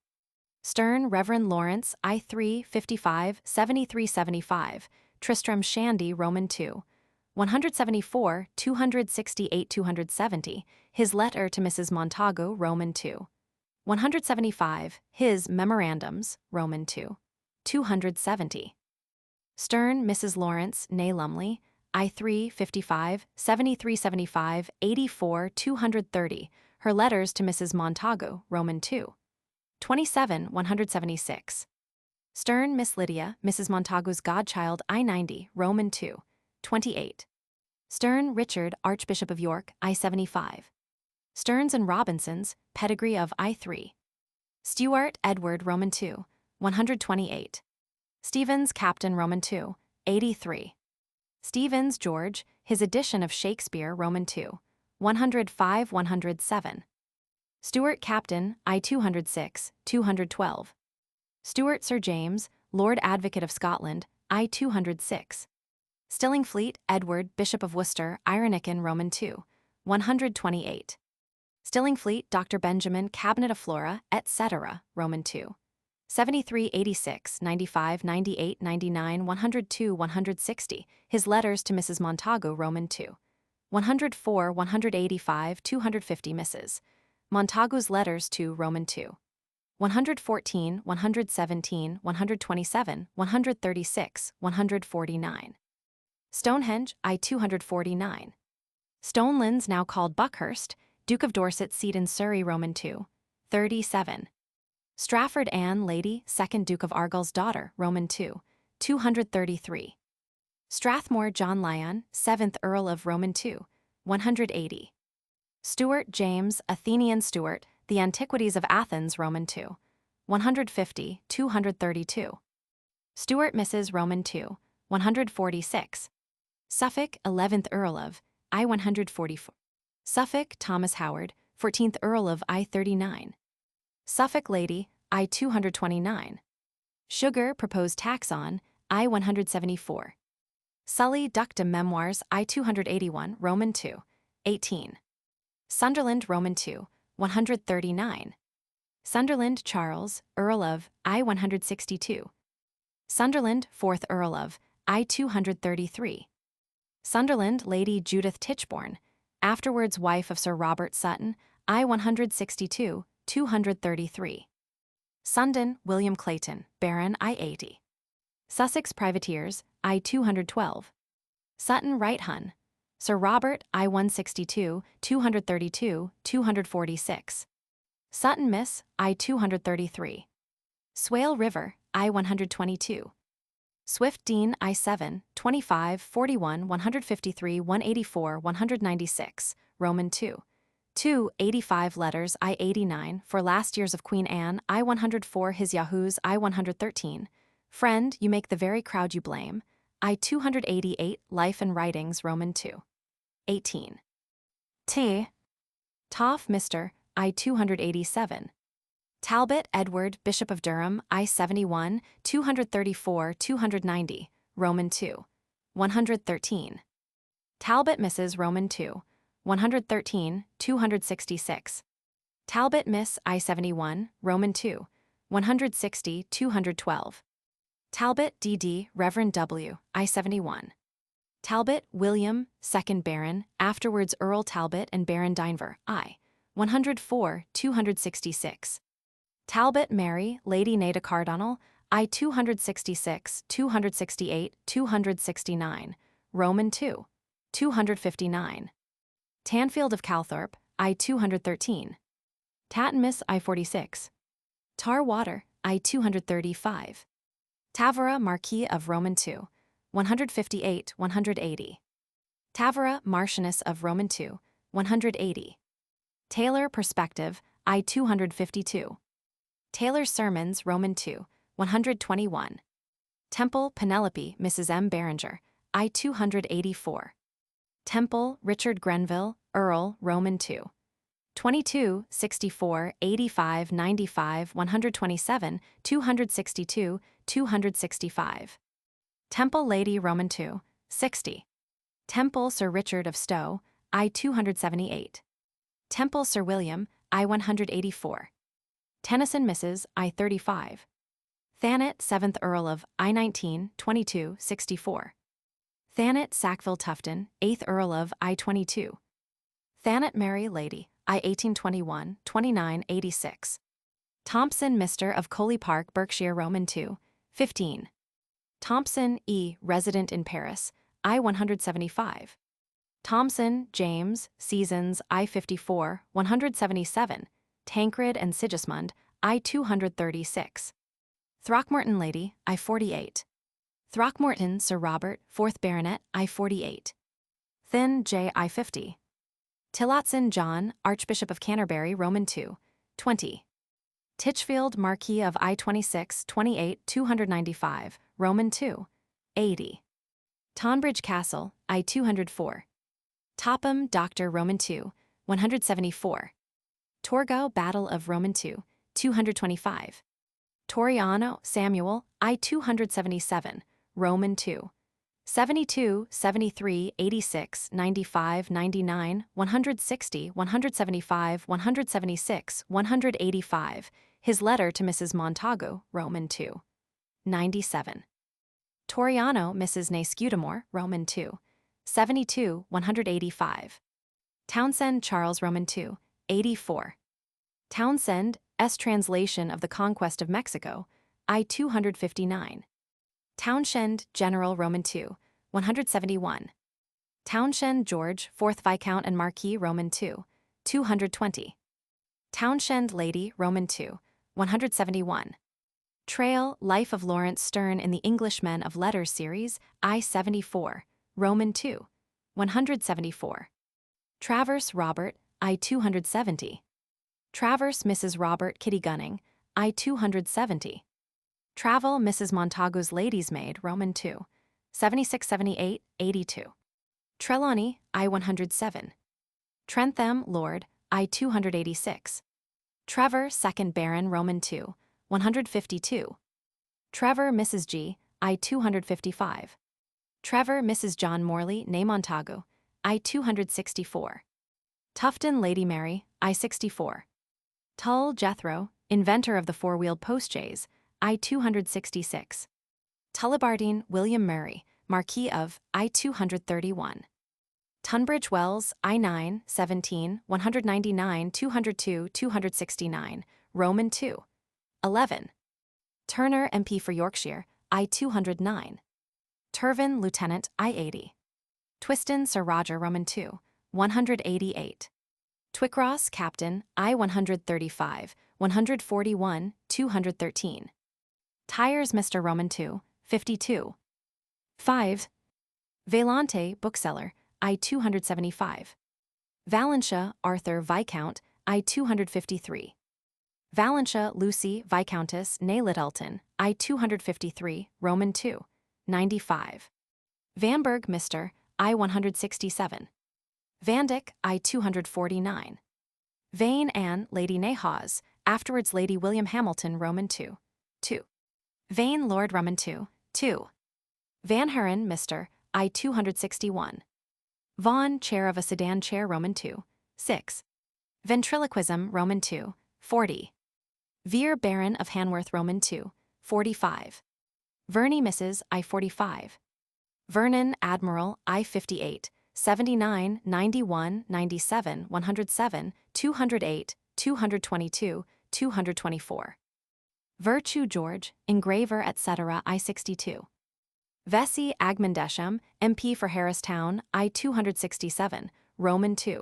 Stern Reverend Lawrence, I 3, 55, 73, 75. Tristram Shandy Roman 2, 174, 268, 270. His letter to Mrs. Montagu Roman 2. 175. His Memorandums Roman 2, 270. Stern, Mrs. Lawrence, née Lumley, I3, 55, 7375, 84, 230, her letters to Mrs. Montagu, Roman 2. 27, 176. Stern, Miss Lydia, Mrs. Montagu's godchild, I90, Roman 2. 28. Stern, Richard, Archbishop of York, I75. Stearns and Robinsons, pedigree of I3. Stewart, Edward, Roman 2. 128. Stevens, Captain, Roman 2. 83. Stevens, George, his edition of Shakespeare, Roman 2. 105, 107. Stewart, Captain, I206, 212. Stewart, Sir James, Lord Advocate of Scotland, I206. Stillingfleet, Edward, Bishop of Worcester, Ironican, Roman 2. 128. Stillingfleet, Dr. Benjamin, Cabinet of Flora, etc., Roman 2. 73, 86, 95, 98, 99, 102, 160, his letters to Mrs. Montagu, Roman 2. 104, 185, 250, Mrs. Montagu's letters to Roman 2. 114, 117, 127, 136, 149. Stonehenge, I249. Stonelands, now called Buckhurst, Duke of Dorset seat in Surrey, Roman 2. 37. Strafford Anne, Lady, 2nd Duke of Argyll's daughter, Roman 2. 233. Strathmore John Lyon, 7th Earl of Roman 2. 180. Stuart James, Athenian Stuart, The Antiquities of Athens, Roman 2. 150, 232. Stuart Mrs. Roman 2. 146. Suffolk, 11th Earl of I-144. Suffolk Thomas Howard, 14th Earl of I-39. Suffolk Lady, I-229. Sugar proposed tax on I-174. Sully Ductum Memoirs, I-281, Roman 2. 18. Sunderland, Roman 2. 139. Sunderland Charles, Earl of I-162. Sunderland, 4th Earl of I-233. Sunderland Lady Judith Tichborne, afterwards wife of Sir Robert Sutton, I-162, 233. Sundon William Clayton, Baron, I-80. Sussex Privateers, I-212. Sutton Right Hun, Sir Robert, I-162, 232, 246. Sutton Miss, I-233. Swale River, I-122. Swift Dean, I-7, 25, 41, 153, 184, 196, Roman 2. 285 letters, I-89, for last years of Queen Anne, I-104, his yahoos, I-113. Friend, you make the very crowd you blame, I-288, Life and Writings, Roman 2. 18. T. Toff, Mr., I-287. Talbot Edward, Bishop of Durham, I-71, 234, 290, Roman 2. 113. Talbot Mrs. Roman 2. 113, 266. Talbot Miss, I-71, Roman 2. 160, 212. Talbot D.D., Reverend W., I-71. Talbot William, 2nd Baron, afterwards Earl Talbot and Baron Dinver, I. 104, 266. Talbot Mary, Lady Nada Cardonnel, I-266, 268, 269, Roman 2. 259. Tanfield of Calthorpe, I-213. Tattenmiss, I-46. Tarwater, I-235. Tavera, Marquis of Roman 2. 158, 180. Tavera, Marchioness of Roman 2. 180. Taylor, Perspective, I-252. Taylor's Sermons, Roman 2. 121. Temple, Penelope, Mrs. M. Berenger, I-284. Temple, Richard Grenville, Earl, Roman 2. 22, 64, 85, 95, 127, 262, 265. Temple Lady, Roman 2. 60. Temple Sir Richard of Stowe, I-278. Temple Sir William, I-184. Tennyson Mrs. I-35. Thanet, 7th Earl of I-19, 22, 64. Thanet Sackville Tufton, 8th Earl of I-22. Thanet Mary Lady, I-1821, 29, 86. Thompson Mr. of Coley Park, Berkshire, Roman 2. 15. Thompson, E., resident in Paris, I-175. Thomson, James, Seasons, I-54, 177, Tancred and Sigismund, I-236. Throckmorton Lady, I-48. Throckmorton, Sir Robert, 4th Baronet, I-48. Thynne, J. I-50. Tillotson, John, Archbishop of Canterbury, Roman II, 20. Titchfield, Marquis of I-26, 28, 295, Roman II, 80. Tonbridge Castle, I-204. Topham, Dr. Roman II, 174. Torgau, Battle of Roman II, 225. Toriano, Samuel, I-277, Roman II. 72, 73, 86, 95, 99, 160, 175, 176, 185. His letter to Mrs. Montagu, Roman II. 97. Toriano, Mrs. Ne Scudamore, Roman II. 72, 185. Townsend, Charles, Roman II. 84. Townsend, S. Translation of the Conquest of Mexico, I-259. Townshend, General, Roman II. 171. Townshend, George, 4th Viscount and Marquis, Roman II. 220. Townshend, Lady, Roman II. 171. Trail, Life of Lawrence Sterne in the Englishmen of Letters series, I-74, Roman II. 174. Travers, Robert, I-270. Travers, Mrs. Robert Kitty Gunning, I-270. Travel, Mrs. Montagu's Lady's Maid, Roman II. 76, 78, 82. Trelawney, I-107. Trentham, Lord, I-286. Trevor, 2nd Baron, Roman II. 152. Trevor, Mrs. G, I-255. Trevor, Mrs. John Morley, née Montagu, I-264. Tufton, Lady Mary, I-64. Tull, Jethro, inventor of the four-wheeled postchaise, I-266. Tullibardine, William Murray, Marquis of, I-231. Tunbridge Wells, I-9, 17, 199, 202, 269, Roman II. 11. Turner, MP for Yorkshire, I-209. Turvin, Lieutenant, I-80. Twiston, Sir Roger, Roman II. 188. Twycross, Captain, I-135, 141, 213. Tyers, Mr. Roman II. 52. 5. Valente, Bookseller, I-275. Valentia, Arthur, Viscount, I-253. Valentia, Lucy, Viscountess, née Littleton, I-253, Roman II. 95. Vanberg, Mr., I-167. Vandyck, I-249. Vane, Anne, Lady née Hawes, afterwards Lady William Hamilton, Roman II. 2. Vane, Lord, Roman II. 2. Van Huren, Mr., I-261. Vaughan, Chair of a Sedan Chair, Roman II. 6. Ventriloquism, Roman II. 40. Vere, Baron of Hanworth, Roman II. 45. Verney, Mrs., I-45. Vernon, Admiral, I-58, 79, 91, 97, 107, 208, 222, 224. Virtue, George, Engraver, etc., I-62. Vesey, Agmundesham, MP for Harristown, I-267, Roman II.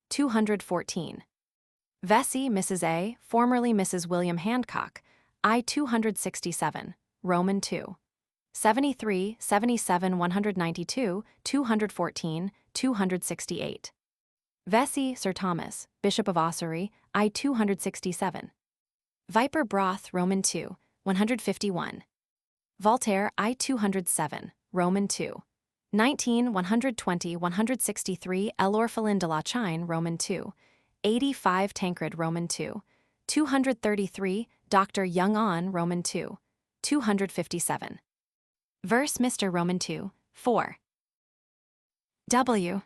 214. Vesey, Mrs. A., formerly Mrs. William Hancock, I-267, Roman II. 73, 77, 192, 214, 268. Vesey, Sir Thomas, Bishop of Ossory, I-267. Viper Broth, Roman II. 151. Voltaire, I-207, Roman II. 19, 120, 163, L'Orphelin de la Chine, Roman II. 85, Tancred, Roman II. 233, Dr. Young On, Roman II. 257. Verse, Mr. Roman II. 4. W.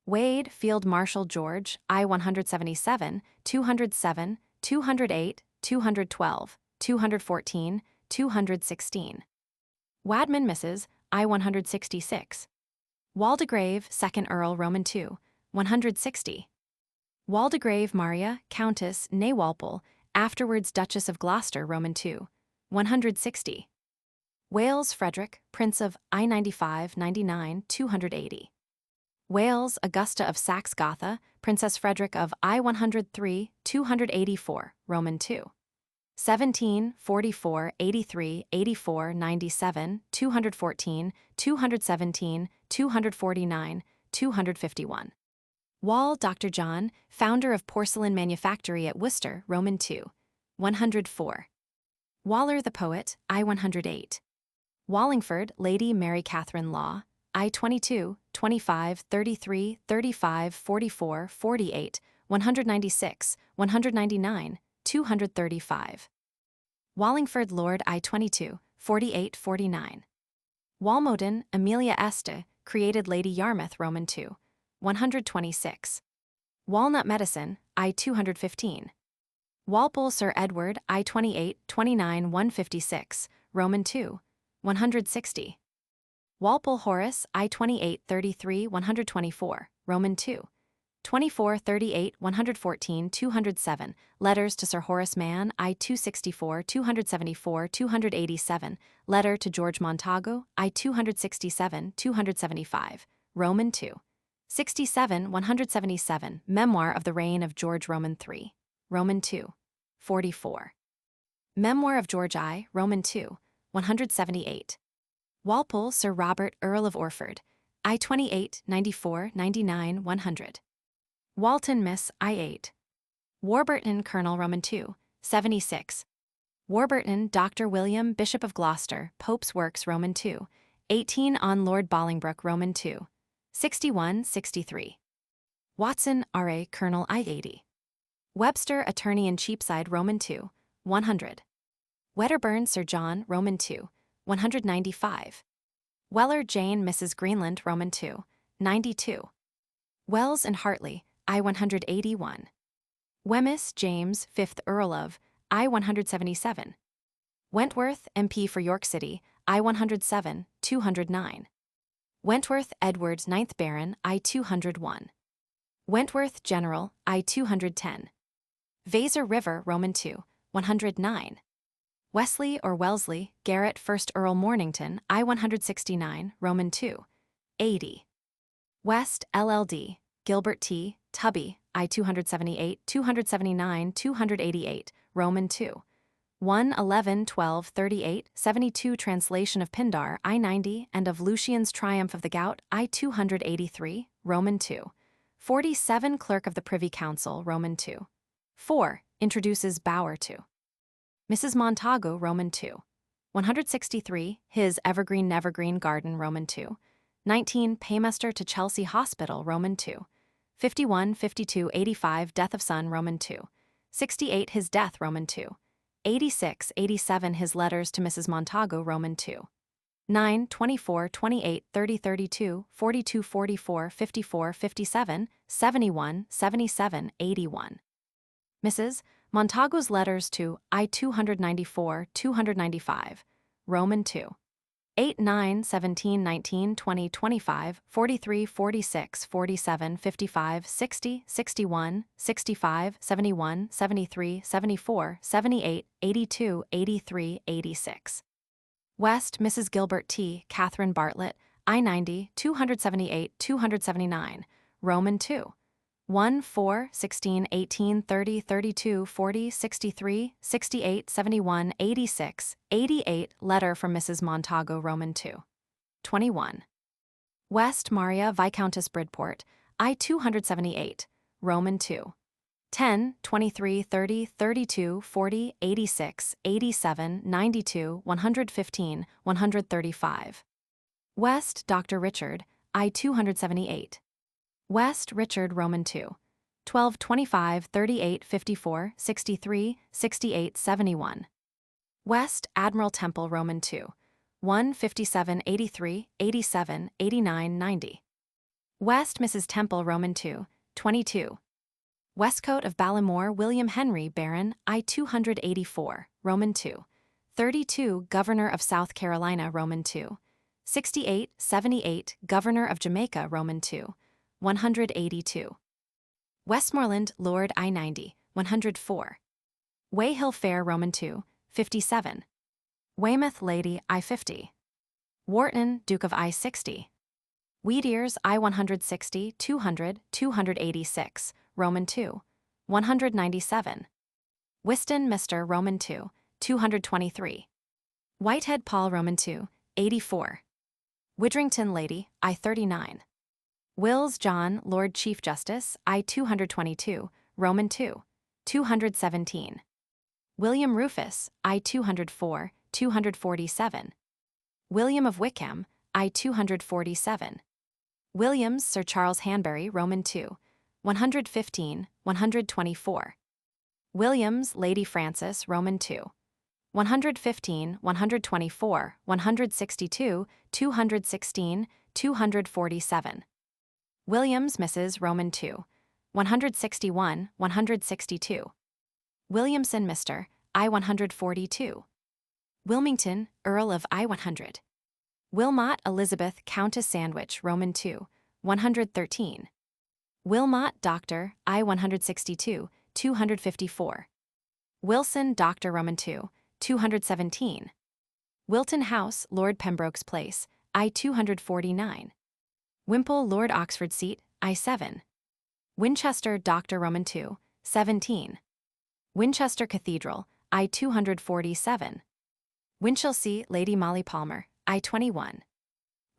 Wade, Field Marshal George, I-177, 207, 208, 212, 214, 216. Wadman, Mrs., I-166. Waldegrave, 2nd Earl, Roman II. 160. Waldegrave Maria, Countess, née Walpole, afterwards Duchess of Gloucester, Roman II. 160. Wales Frederick, Prince of I-95, 99, 280. Wales Augusta of Saxe-Gotha, Princess Frederick of I-103, 284, Roman II. 17, 44, 83, 84, 97, 214, 217, 249, 251. Wall Dr. John, founder of porcelain manufactory at Worcester, Roman II. 104. Waller the poet, I-108. Wallingford, Lady Mary Catherine Law, I-22, 25, 33, 35, 44, 48, 196, 199, 235. Wallingford Lord I-22, 48, 49. Walmoden, Amelia Este, created Lady Yarmouth Roman II. 126. Walnut Medicine, I-215. Walpole Sir Edward, I-28, 29, 156, Roman II. 160. Walpole Horace, I-28, 33, 124, Roman II. 24, 38, 114, 207, Letters to Sir Horace Mann, I-264, 274, 287, Letter to George Montagu, I-267, 275, Roman II. 67, 177, Memoir of the Reign of George Roman III, Roman II. 44. Memoir of George I, Roman II, 178. Walpole Sir Robert, Earl of Orford, I-28, 94, 99, 100. Walton Miss, I-8. Warburton Colonel Roman II, 76. Warburton Dr. William, Bishop of Gloucester, Pope's Works Roman II, 18 on Lord Bolingbroke Roman II. 61, 63. Watson, R.A. Colonel I-80. Webster Attorney in Cheapside Roman II, 100. Wedderburn Sir John Roman II, 195. Weller Jane Mrs. Greenland Roman II, 92. Wells and Hartley, I-181. Wemyss James, 5th Earl of, I-177. Wentworth, MP for York City, I-107, 209. Wentworth Edwards, 9th Baron, I-201. Wentworth General, I-210. Vaser River, Roman II, 109. Wesley or Wellesley, Garrett 1st Earl Mornington, I-169, Roman II, 80. West, LLD, Gilbert T. Tubby, I-278, 279, 288, Roman II. 1, 11, 12, 38, 72 Translation of Pindar, I-90, and of Lucian's Triumph of the Gout, I-283, Roman II. 47 Clerk of the Privy Council, Roman II. 4. Introduces Bower to Mrs. Montagu, Roman II. 163 His Evergreen Nevergreen Garden, Roman II. 19 Paymaster to Chelsea Hospital, Roman II. 51, 52, 85 Death of Son, Roman II. 68 His Death, Roman II. 86, 87 His Letters to Mrs. Montagu, Roman II. 9, 24, 28, 30, 32, 42, 44, 54, 57, 71, 77, 81. Mrs. Montagu's Letters to I-294, 295, Roman II. 8, 9, 17, 19, 20, 25, 43, 46, 47, 55, 60, 61, 65, 71, 73, 74, 78, 82, 83, 86. West, Mrs. Gilbert T. Catherine Bartlett, I-90, 278, 279, Roman II. 1, 4, 16, 18, 30, 32, 40, 63, 68, 71, 86, 88 Letter from Mrs. Montagu, Roman II. 21. West Maria Viscountess Bridport, I-278, Roman II. 10, 23, 30, 32, 40, 86, 87, 92, 115, 135. West Dr. Richard, I-278. West Richard Roman II. 12, 25, 38, 54, 63, 68, 71. West Admiral Temple Roman II. 1, 57, 83, 87, 89, 90. West Mrs. Temple Roman II. 22. Westcote of Ballimore William Henry Baron, I-284, Roman II. 32 Governor of South Carolina Roman II. 68, 78 Governor of Jamaica Roman II. 182. Westmoreland Lord I-90, 104. Weyhill Fair Roman II, 57. Weymouth Lady I-50. Wharton Duke of I-60. Wheatears I-160, 200, 286, Roman II, 197. Whiston Mr. Roman II, 223. Whitehead Paul Roman II, 84. Widrington Lady I-39. Wills John Lord Chief Justice I-222, Roman II, 217. William Rufus I-204, 247. William of Wickham I-247. Williams Sir Charles Hanbury Roman II, 115, 124. Williams Lady Frances Roman II, 115, 124, 162, 216, 247. Williams Mrs. Roman II, 161, 162. Williamson Mr. I-142. Wilmington Earl of I-100. Wilmot Elizabeth Countess Sandwich Roman II, 113. Wilmot Dr. I-162, 254. Wilson Dr. Roman II, 217. Wilton House Lord Pembroke's Place, I-249. Wimpole Lord Oxford Seat, I-7. Winchester Dr. Roman II, 17. Winchester Cathedral, I-247. Winchelsea Lady Molly Palmer, I-21.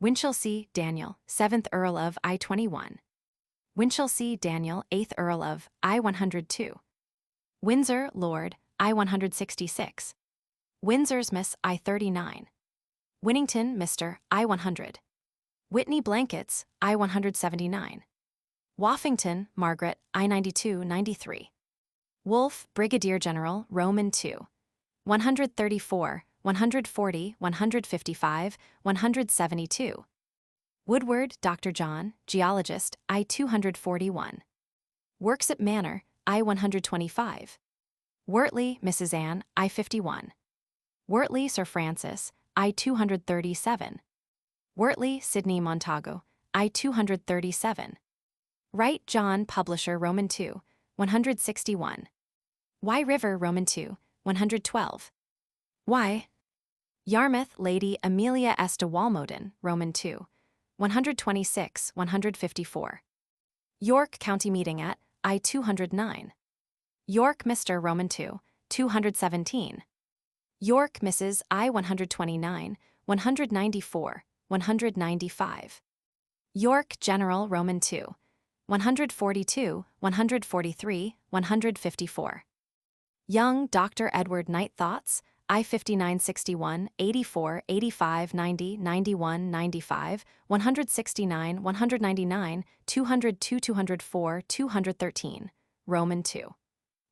Winchelsea Daniel, 7th Earl of I-21. Winchelsea Daniel, 8th Earl of I-102. Windsor Lord, I-166. Windsor's Miss, I-39. Winnington Mr. I-100. Whitney Blankets, I-179. Woffington Margaret, I-92-93. Wolfe Brigadier General, Roman II, 134, 140, 155, 172. Woodward Dr. John, Geologist, I-241. Worksop Manor, I-125. Wortley Mrs. Anne, I-51. Wortley Sir Francis, I-237. Wortley Sidney Montagu, I-237. Wright John Publisher Roman II, 161. Wye River Roman II, 112. Wye. Yarmouth Lady Amelia S. de Walmoden Roman II, 126, 154. York County Meeting at I-209. York Mr. Roman II, 217. York Mrs. I-129, 194, 195. York General Roman II, 142, 143, 154. Young Dr. Edward Knight Thoughts, I-59, 61, 84, 85, 90, 91, 95, 169, 199, 202, 204, 213, Roman II.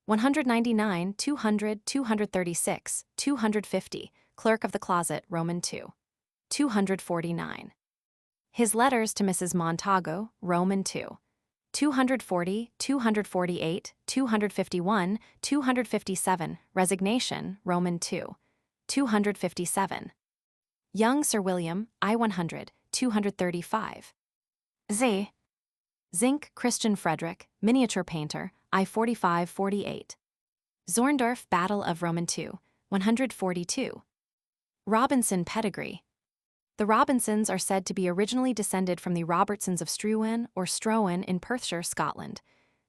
199, 200, 236, 250, Clerk of the Closet, Roman II. 249. His Letters to Mrs. Montagu, Roman II. 240, 248, 251, 257, Resignation, Roman II. 257. Young Sir William, I-100, 235. Z. Zink Christian Frederick, Miniature Painter, I-45-48. Zorndorf Battle of Roman II, 142. Robinson Pedigree. The Robinsons are said to be originally descended from the Robertsons of Struan or Strowan in Perthshire, Scotland.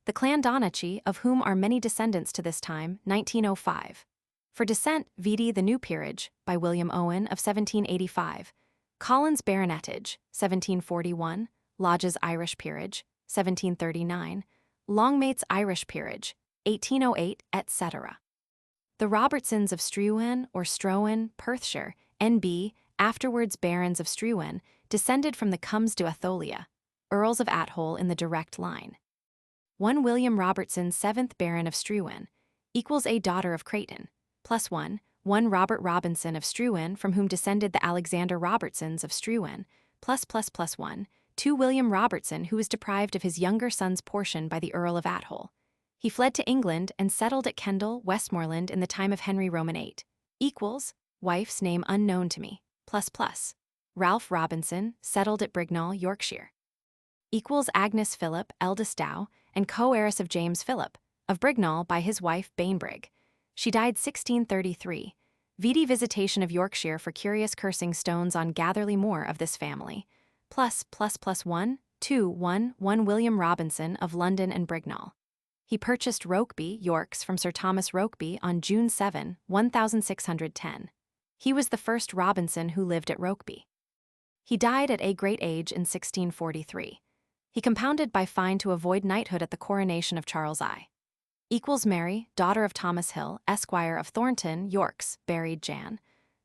The clan Donachie, of whom are many descendants to this time, 1905. For descent, vide The New Peerage, by William Owen of 1785, Collins Baronetage, 1741, Lodge's Irish Peerage, 1739, Longmate's Irish Peerage, 1808, etc. The Robertsons of Struan or Strowan, Perthshire, N.B., afterwards Barons of Struan, descended from the Comes de Atholia, Earls of Athole in the direct line. One William Robertson, 7th Baron of Struan, equals a daughter of Creighton, plus one Robert Robinson of Struan, from whom descended the Alexander Robertsons of Struan, plus one, 2 William Robertson, who was deprived of his younger son's portion by the Earl of Athole. He fled to England and settled at Kendal, Westmoreland in the time of Henry Roman VIII, equals, wife's name unknown to me, plus, Ralph Robinson, settled at Brignall, Yorkshire, equals Agnes Philip, eldest Dow, and co-heiress of James Philip, of Brignall by his wife Bainbrig. She died 1633. VD Visitation of Yorkshire for curious cursing stones on Gatherley Moor of this family. +++1, 2, 1, 1 William Robinson of London and Brignall. He purchased Rokeby, Yorks, from Sir Thomas Rokeby on June 7, 1610. He was the first Robinson who lived at Rokeby. He died at a great age in 1643. He compounded by fine to avoid knighthood at the coronation of Charles I. Mary, daughter of Thomas Hill, Esquire of Thornton, Yorks, buried Jan.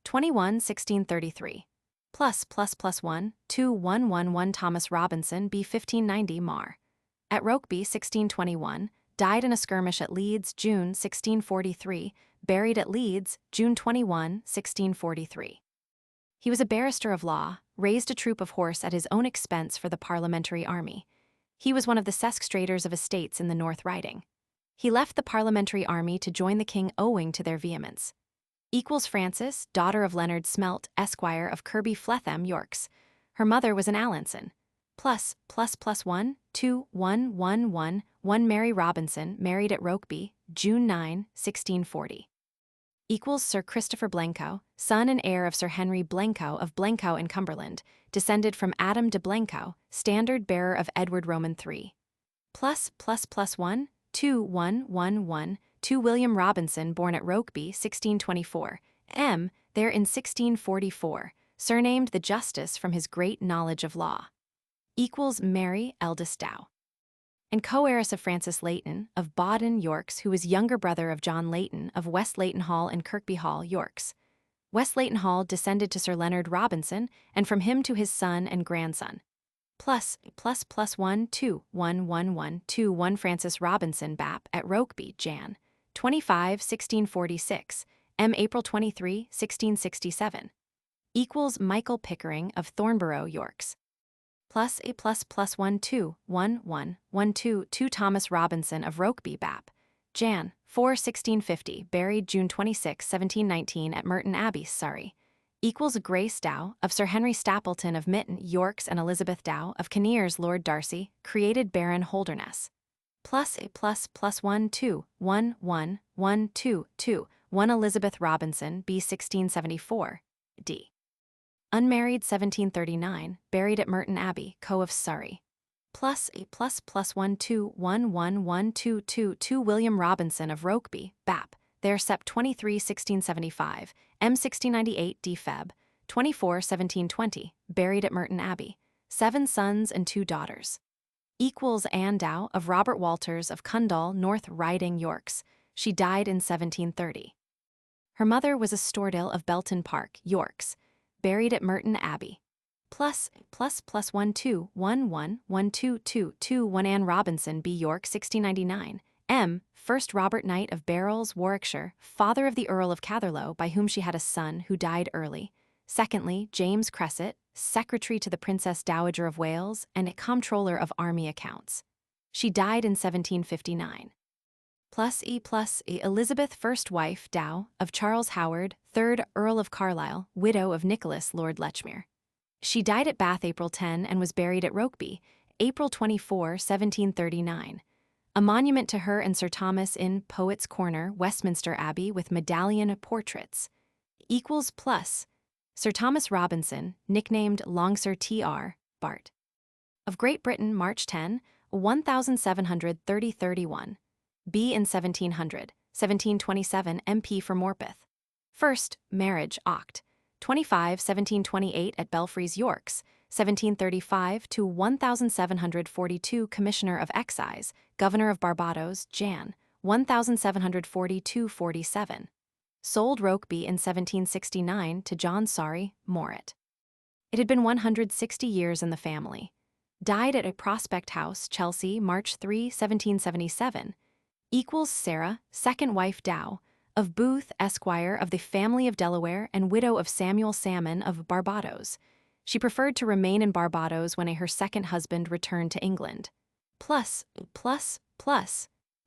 21, 1633. +++1, 2, 1, 1, 1 Thomas Robinson, b. 1590 Mar. At Rokeby, 1621, died in a skirmish at Leeds, June, 1643, buried at Leeds, June 21, 1643. He was a barrister of law, raised a troop of horse at his own expense for the parliamentary army. He was one of the sesquestrators of estates in the North Riding. He left the parliamentary army to join the king owing to their vehemence. Frances, daughter of Leonard Smelt, Esquire of Kirby Fletham, Yorks. Her mother was an Allinson. +++1, 2, 1, 1, 1, 1 Mary Robinson, married at Rokeby, June 9, 1640. Sir Christopher Blencow, son and heir of Sir Henry Blencow of Blencow in Cumberland, descended from Adam de Blencow, standard bearer of Edward Roman III. +++1, 2, 1, 1, 1, 2 William Robinson, born at Rokeby, 1624, there in 1644, surnamed the Justice from his great knowledge of law. Mary, eldest Dow. And co-heiress of Francis Leighton, of Bauden, Yorks, who was younger brother of John Leighton, of West Leighton Hall and Kirkby Hall, Yorks. West Leighton Hall descended to Sir Leonard Robinson, and from him to his son and grandson. +++1, 2, 1, 1, 1, 2 1 Francis Robinson, Bap. At Rokeby, Jan. 25, 1646, April 23, 1667. Michael Pickering of Thornborough, Yorks. +++1, 2, 1, 1, 1 2 2 Thomas Robinson of Rokeby, Bap. Jan. 4, 1650, buried June 26, 1719 at Merton Abbey, Surrey. Grace Dow, of Sir Henry Stapleton of Mitton, Yorks, and Elizabeth Dow, of Kinnears, Lord Darcy, created Baron Holderness. +++1, 2, 1, 1, 1 2 2 1 Elizabeth Robinson, b. 1674, d. Unmarried 1739, buried at Merton Abbey, Co of Surrey. +++1, 2, 1 1 1 2 2 2 William Robinson of Rokeby, Bap. There Sept 23, 1675, 1698 d. Feb. 24, 1720, buried at Merton Abbey. 7 sons and 2 daughters. Anne Dow, of Robert Walters of Cundall, North Riding, Yorks. She died in 1730. Her mother was a Stordale of Belton Park, Yorks, buried at Merton Abbey. +++1, 2, 1 1 1 2 2 2 1 Anne Robinson, b. York, 1699. First Robert Knight of Barrels, Warwickshire, father of the Earl of Catherlow, by whom she had a son who died early. Secondly, James Cresset, secretary to the Princess Dowager of Wales and comptroller of army accounts. She died in 1759. Elizabeth, first wife, Dow, of Charles Howard, 3rd Earl of Carlisle, widow of Nicholas, Lord Lechmere. She died at Bath April 10 and was buried at Rokeby, April 24, 1739. A monument to her and Sir Thomas in Poets' Corner, Westminster Abbey, with medallion portraits. Sir Thomas Robinson, nicknamed Long Sir T.R., Bart. Of Great Britain, March 10, 1730-31. B. in 1700, 1727 MP for Morpeth. First, marriage, Oct. 25, 1728 at Belfries, Yorks, 1735 to 1742 Commissioner of Excise, Governor of Barbados, Jan. 1742-47. Sold Rokeby in 1769 to John Sorry, Morit. It had been 160 years in the family. Died at a Prospect House, Chelsea, March 3, 1777. Sarah, second wife Dow, of Booth, Esquire, of the family of Delaware and widow of Samuel Salmon of Barbados. She preferred to remain in Barbados when her second husband returned to England.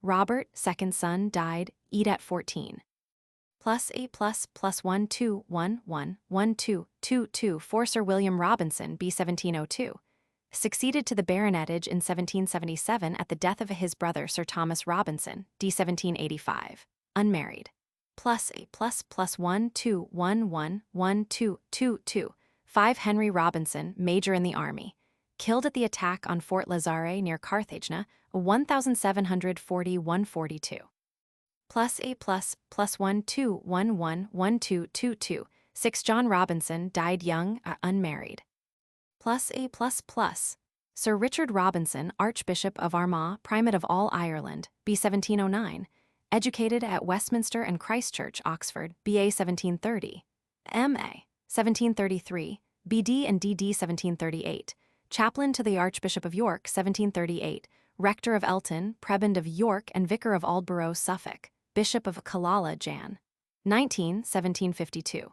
Robert, second son, died, at 14. +1 2 1 1 1 2 2 2 4 Sir William Robinson, b. 1702. Succeeded to the baronetage in 1777 at the death of his brother Sir Thomas Robinson, d. 1785. Unmarried. plus a plus 1 2 1 1 1 2 2 2. 5 Henry Robinson, major in the army. Killed at the attack on Fort Lazare near Carthagena, 1740-142. Plus a plus 1 2 1 1 1 2 2 2. 6 John Robinson, died young, unmarried. Plus a plus. Sir Richard Robinson, Archbishop of Armagh, Primate of all Ireland, B. 1709. Educated at Westminster and Christ Church, Oxford, B.A. 1730. M.A. 1733. B.D. and D.D. 1738. Chaplain to the Archbishop of York, 1738. Rector of Elton, Prebend of York and Vicar of Aldborough, Suffolk. Bishop of Killala, Jan. 19, 1752.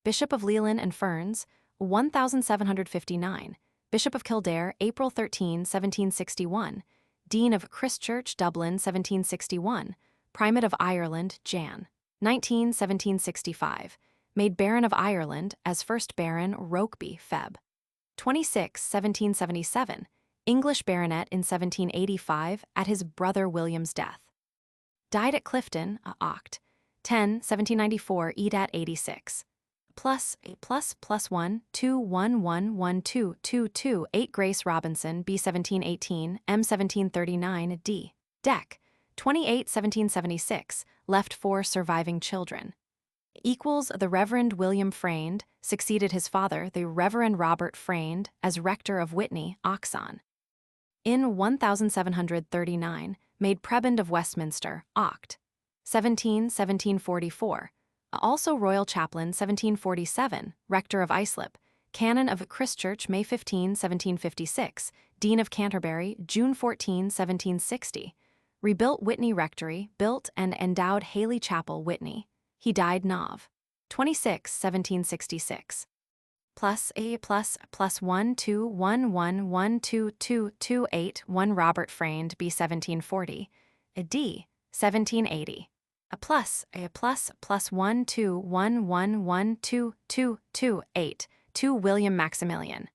Bishop of Leighlin and Ferns, 1759. Bishop of Kildare, April 13, 1761. Dean of Christchurch, Dublin, 1761. Primate of Ireland, Jan. 19, 1765. Made Baron of Ireland, as first Baron, Rokeby, Feb. 26, 1777. English baronet in 1785 at his brother William's death. Died at Clifton, Oct. 10, 1794, Edat 86. Plus a plus 1 2 1 1 1 2 2 2 8 Grace Robinson, B. 1718, M. 1739, D. Dec. 28, 1776, left 4 surviving children. Equals the Reverend William Fraynd, succeeded his father, the Reverend Robert Fraynd, as rector of Witney, Oxon. In 1739, made Prebend of Westminster, Oct. 1744. Also Royal Chaplain, 1747, Rector of Islip, Canon of Christchurch, May 15, 1756, Dean of Canterbury, June 14, 1760. Rebuilt Witney Rectory, built and endowed Haley Chapel, Witney. He died Nov. 26, 1766. Plus a plus 1 2 1 1 1 2 2 2 8 1 Robert Fraynd, B. 1740, a D. 1780. A plus 1 2 1 1 1 2 2 2 8 2 William Maximilian.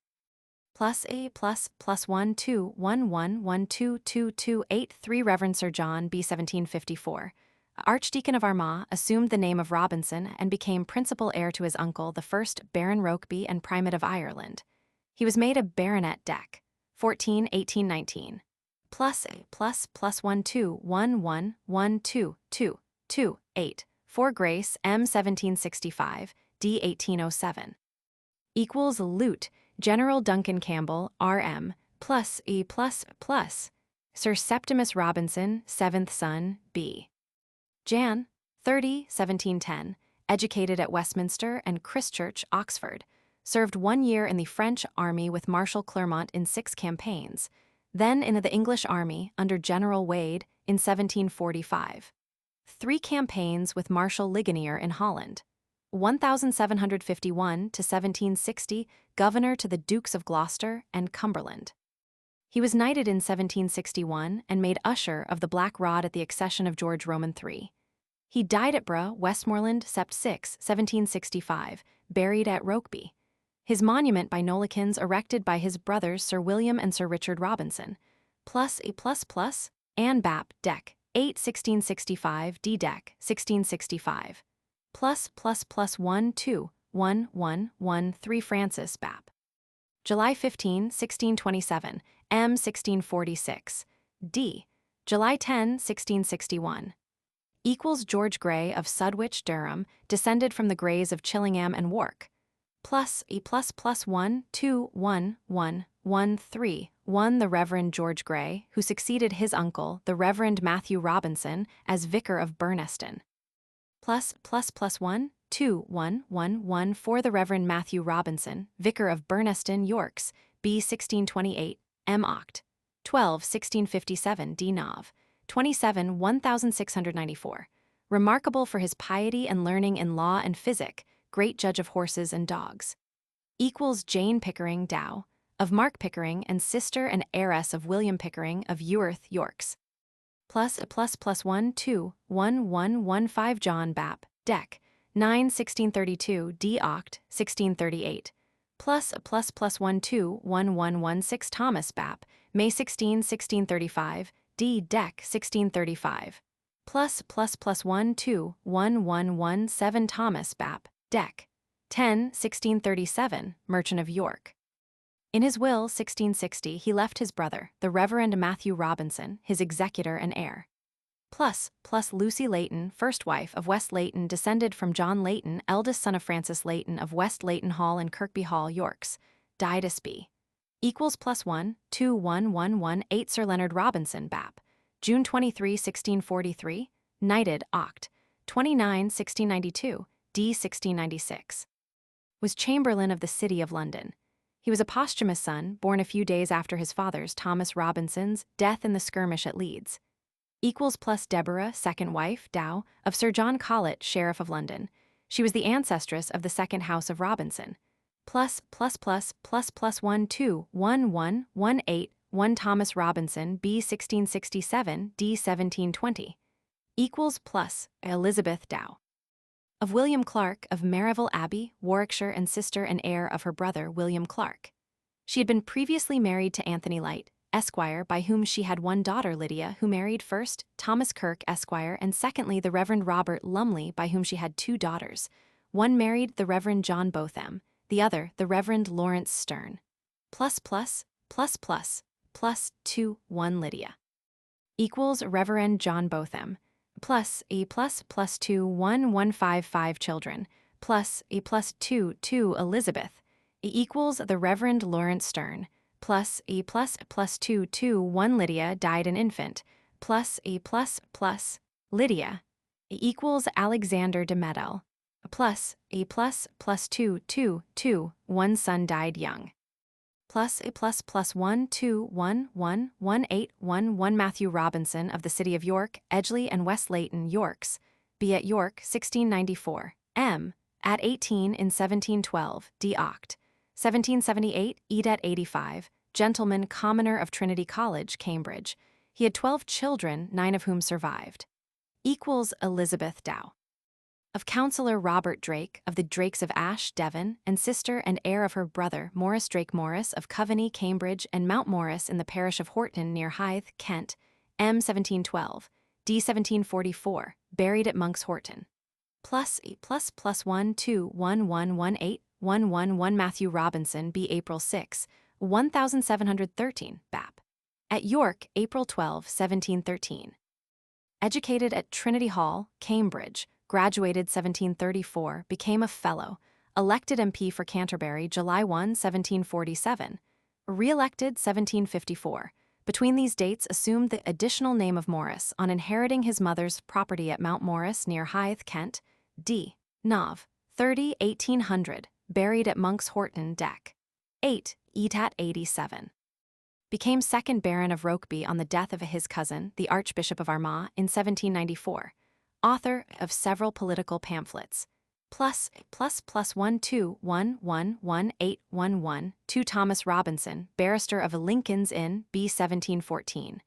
Plus a plus 1 2 1 1 1 2 2 2 8 3 Reverend Sir John, B. 1754. Archdeacon of Armagh, assumed the name of Robinson and became principal heir to his uncle, the first Baron Rokeby and Primate of Ireland. He was made a baronet Dec. 14, 1819. Plus a plus 1 2 1 1 1 2 2 2 8 4 Grace, M. 1765, D. 1807. Equals Lute, General Duncan Campbell, R.M., plus E plus. Sir Septimus Robinson, 7th son, B. Jan. 30, 1710, educated at Westminster and Christchurch, Oxford. Served 1 year in the French army with Marshal Clermont in 6 campaigns, then in the English army under General Wade in 1745. 3 campaigns with Marshal Ligonier in Holland. 1751 to 1760, governor to the Dukes of Gloucester and Cumberland. He was knighted in 1761 and made usher of the Black Rod at the accession of George Roman III. He died at Bra, Westmoreland, Sept. 6, 1765, buried at Rokeby. His monument by Nollekins erected by his brothers Sir William and Sir Richard Robinson. Plus a plus, Anne Bap, Dec. 8, 1665, D. Dec. 1665. Plus 1 2 1 1 1 3 Francis Bap. July 15, 1627, M. 1646. D. July 10, 1661. Equals George Grey of Sudwich, Durham, descended from the Greys of Chillingham and Wark. Plus a plus 1 2 1 1 1 3 1 the Reverend George Grey, who succeeded his uncle, the Reverend Matthew Robinson, as Vicar of Burneston. Plus 1 2 1 1 1 4 the Reverend Matthew Robinson, Vicar of Burneston, Yorks, B. 1628, M. Oct. 12, 1657, D. Nov. 27, 1694. Remarkable for his piety and learning in law and physic, great judge of horses and dogs. Equals Jane Pickering, Dow, of Mark Pickering and sister and heiress of William Pickering of Eworth, Yorks. Plus a plus 1 2 1 1 1 5 John Bap, Dec. 9, 1632, D. Oct. 1638. Plus a plus 1 2 1 1 1 6 Thomas Bap, May 16, 1635, D. Dec. 1635. +++1211117 Thomas Bap, Dec. 10, 1637, Merchant of York. In his will, 1660, he left his brother, the Reverend Matthew Robinson, his executor and heir. ++ Lucy Leighton, first wife of West Leighton, descended from John Leighton, eldest son of Francis Leighton of West Leighton Hall and Kirkby Hall, Yorks, died +B. Equals +1, 21118 Sir Leonard Robinson, Bap. June 23, 1643, knighted, Oct. 29, 1692, d. 1696. Was Chamberlain of the City of London. He was a posthumous son, born a few days after his father's, Thomas Robinson's, death in the skirmish at Leeds. Equals + Deborah, second wife, Dow, of Sir John Colet, Sheriff of London. She was the ancestress of the second house of Robinson. +++++++1211181 Thomas Robinson, B. 1667, d. 1720. Equals + Elizabeth Dow. Of William Clark, of Merivale Abbey, Warwickshire, and sister and heir of her brother William Clark. She had been previously married to Anthony Light, Esquire, by whom she had one daughter, Lydia, who married first Thomas Kirk, Esquire, and secondly the Reverend Robert Lumley, by whom she had two daughters. One married the Reverend John Botham, the other the Reverend Lawrence Stern. ++++++2 Lydia. Equals Reverend John Botham. +E ++21155 children. +E +2 Elizabeth. E equals the Reverend Lawrence Stern. +E ++221 Lydia died an infant. +E Lydia. E equals Alexander de Medel. +E ++222 one son died young. +E ++1211181 Matthew Robinson of the City of York, Edgeley and West Leighton, Yorks, B. at York, 1694, M. at 18 in 1712, D. Oct. 1778, Ed. at 85, gentleman commoner of Trinity College, Cambridge. He had 12 children, 9 of whom survived. Equals Elizabeth Dow. Of Councillor Robert Drake, of the Drakes of Ash, Devon, and sister and heir of her brother Morris Drake Morris of Coveney, Cambridge, and Mount Morris in the parish of Horton near Hythe, Kent, M. 1712, D. 1744, buried at Monk's Horton. +E ++121118111 Matthew Robinson, B. April 6, 1713, Bap. At York, April 12, 1713. Educated at Trinity Hall, Cambridge, graduated 1734, became a Fellow, elected MP for Canterbury July 1, 1747, re-elected 1754. Between these dates assumed the additional name of Morris on inheriting his mother's property at Mount Morris near Hythe, Kent, D. Nov. 30, 1800, buried at Monk's Horton, Dec. 8, Etat 87. Became second Baron of Rokeby on the death of his cousin, the Archbishop of Armagh, in 1794. Author of several political pamphlets. +++121118112 Thomas Robinson, barrister of Lincoln's Inn, B. 1714.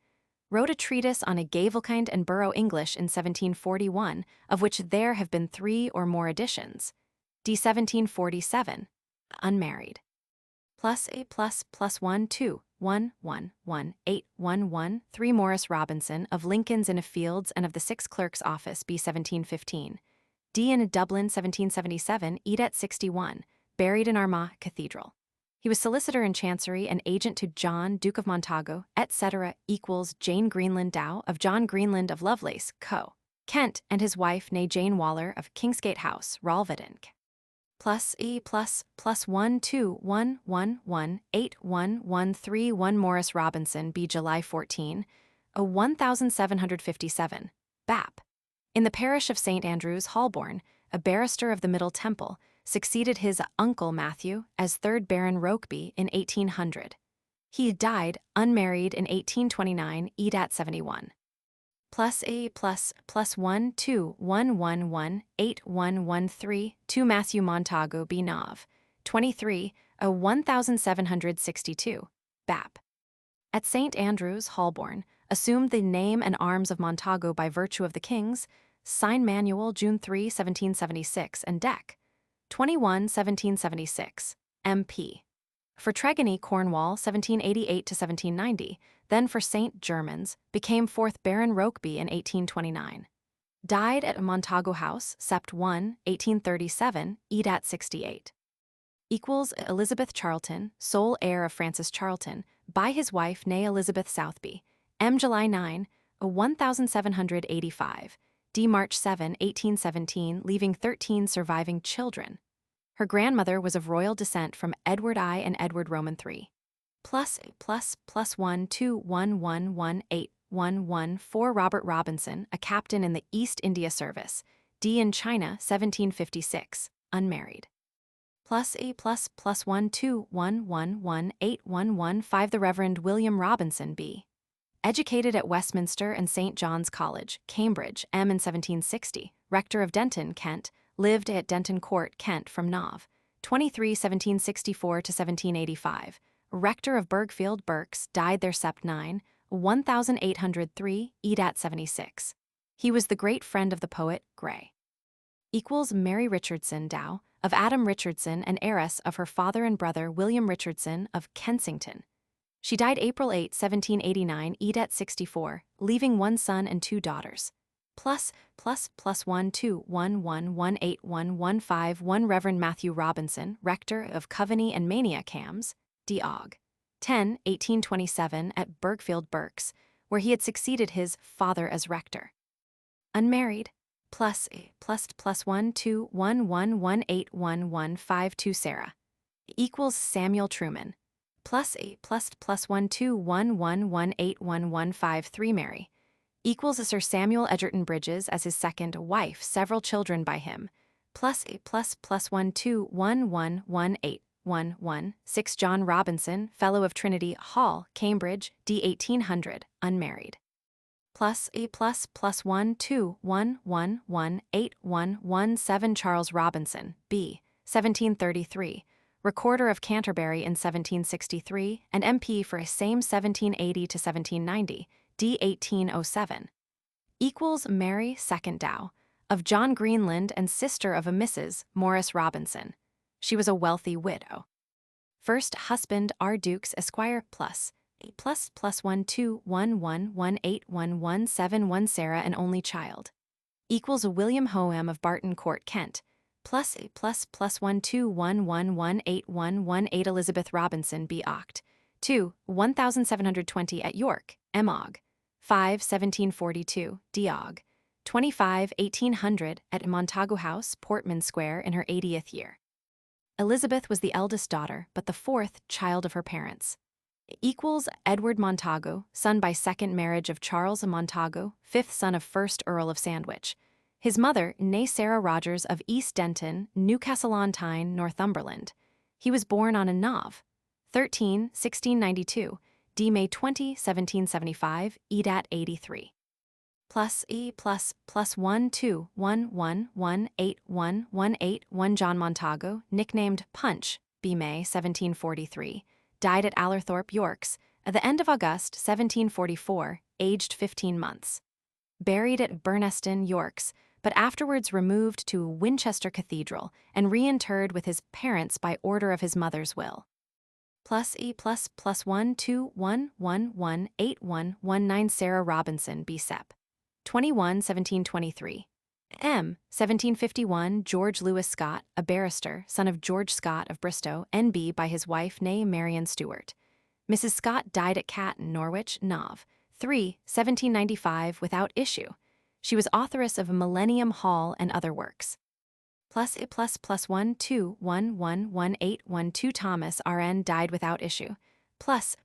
Wrote a treatise on a Gavelkind and Borough English in 1741, of which there have been 3 or more editions. D. 1747. Unmarried. +A ++121118113 Morris Robinson of Lincoln's Inn Fields and of the 6 Clerk's Office, B. 1715. D. in Dublin 1777, Edat 61, buried in Armagh Cathedral. He was solicitor in Chancery and agent to John, Duke of Montagu, etc. Equals Jane Greenland Dow of John Greenland of Lovelace, Co. Kent, and his wife, née Jane Waller of Kingsgate House, Ralvedink. +E ++121118113 Morris Robinson, B. July 14, 1757, Bap. In the parish of St. Andrews, Holborn, a barrister of the Middle Temple, succeeded his uncle Matthew as 3rd Baron Rokeby in 1800. He died unmarried in 1829, Edat 71. +A ++121118113 Matthew Montagu, B. Nov. 23, 1762, Bap. At St. Andrews, Holborn, assumed the name and arms of Montagu by virtue of the King's Sign Manual, June 3, 1776, and Dec. 21, 1776, MP. For Tregony, Cornwall, 1788 to 1790, then for St. Germans, became 4th Baron Rokeby in 1829. Died at Montagu House, Sept. 1, 1837, edat 68. Equals Elizabeth Charlton, sole heir of Francis Charlton, by his wife née Elizabeth Southby, M. July 9, 1785, D. March 7, 1817, leaving 13 surviving children. Her grandmother was of royal descent from Edward I and Edward Roman III. Plus 1 2 1 1 1 8 1 1 4 Robert Robinson, a captain in the East India Service, D. in China, 1756, unmarried. Plus 1 2 1 1 1 8 1 1 5 The Reverend William Robinson, B. Educated at Westminster and St. John's College, Cambridge, M. in 1760, rector of Denton, Kent, lived at Denton Court, Kent from Nov. 23 1764 to 1785, rector of Burgfield, Berks, died there Sept. 9, 1803, edat 76. He was the great friend of the poet Gray. Equals Mary Richardson Dow, of Adam Richardson and heiress of her father and brother William Richardson of Kensington. She died April 8, 1789, edat 64, leaving one son and two daughters. Plus 1 2 1 1 1 8 1 1 5 1 Reverend Matthew Robinson, rector of Coveney and Mania Cams, D. Aug. 10, 1827 at Burgfield, Berks, where he had succeeded his father as rector. Unmarried. Plus 1 2 1 1 1 8 1 1 5 2 Sarah. Equals Samuel Truman. Plus 1 2 1 1 1 8 1 1 5 3 Mary. Equals a Sir Samuel Egerton Bridges as his second wife, several children by him. Plus 1 2 1 1 1 8 1 1 6 John Robinson, Fellow of Trinity Hall, Cambridge, D. 1800, unmarried. Plus 1 2 1 1 1 8 1 1 7 Charles Robinson, B. 1733, Recorder of Canterbury in 1763 and MP for a same 1780 to 1790, D. 1807. Equals Mary II Dow, of John Greenland and sister of a Mrs. Morris Robinson. She was a wealthy widow. First husband R. Dukes, Esquire, plus 1 2 1 1 1 8 1 1 7 1 Sarah, and only child. Equals William Hoam of Barton Court, Kent. Plus 1 2 1 1 1 8 1 1 8 Elizabeth Robinson, B. Oct. 2 1720 at York, M. Aug. 5 1742, D. Aug. 25 1800 at Montagu House, Portman Square, in her 80th year. Elizabeth was the eldest daughter, but the fourth child of her parents. Equals Edward Montagu, son by second marriage of Charles Montagu, fifth son of 1st Earl of Sandwich. His mother, née Sarah Rogers of East Denton, Newcastle-on-Tyne, Northumberland. He was born on a Nov. 13, 1692, D. May 20, 1775, edat 83. Plus 1 2 1 1 1 8 1 1 8 1 John Montagu, nicknamed Punch, B. May 1743, died at Allerthorpe, Yorks, at the end of August 1744, aged 15 months. Buried at Burneston, Yorks, but afterwards removed to Winchester Cathedral and reinterred with his parents by order of his mother's will. Plus 1 2 1 1 1 8 1 1 9 Sarah Robinson, B. Sep. 21 1723. M. 1751 George Lewis Scott, a barrister, son of George Scott of Bristow, N.B. by his wife née Marion Stewart. Mrs. Scott died at Catton, Norwich, Nov. 3, 1795 without issue. She was authoress of Millennium Hall and other works. Plus 1 2 1 1 1 8 1 2 Thomas R.N. died without issue. Plus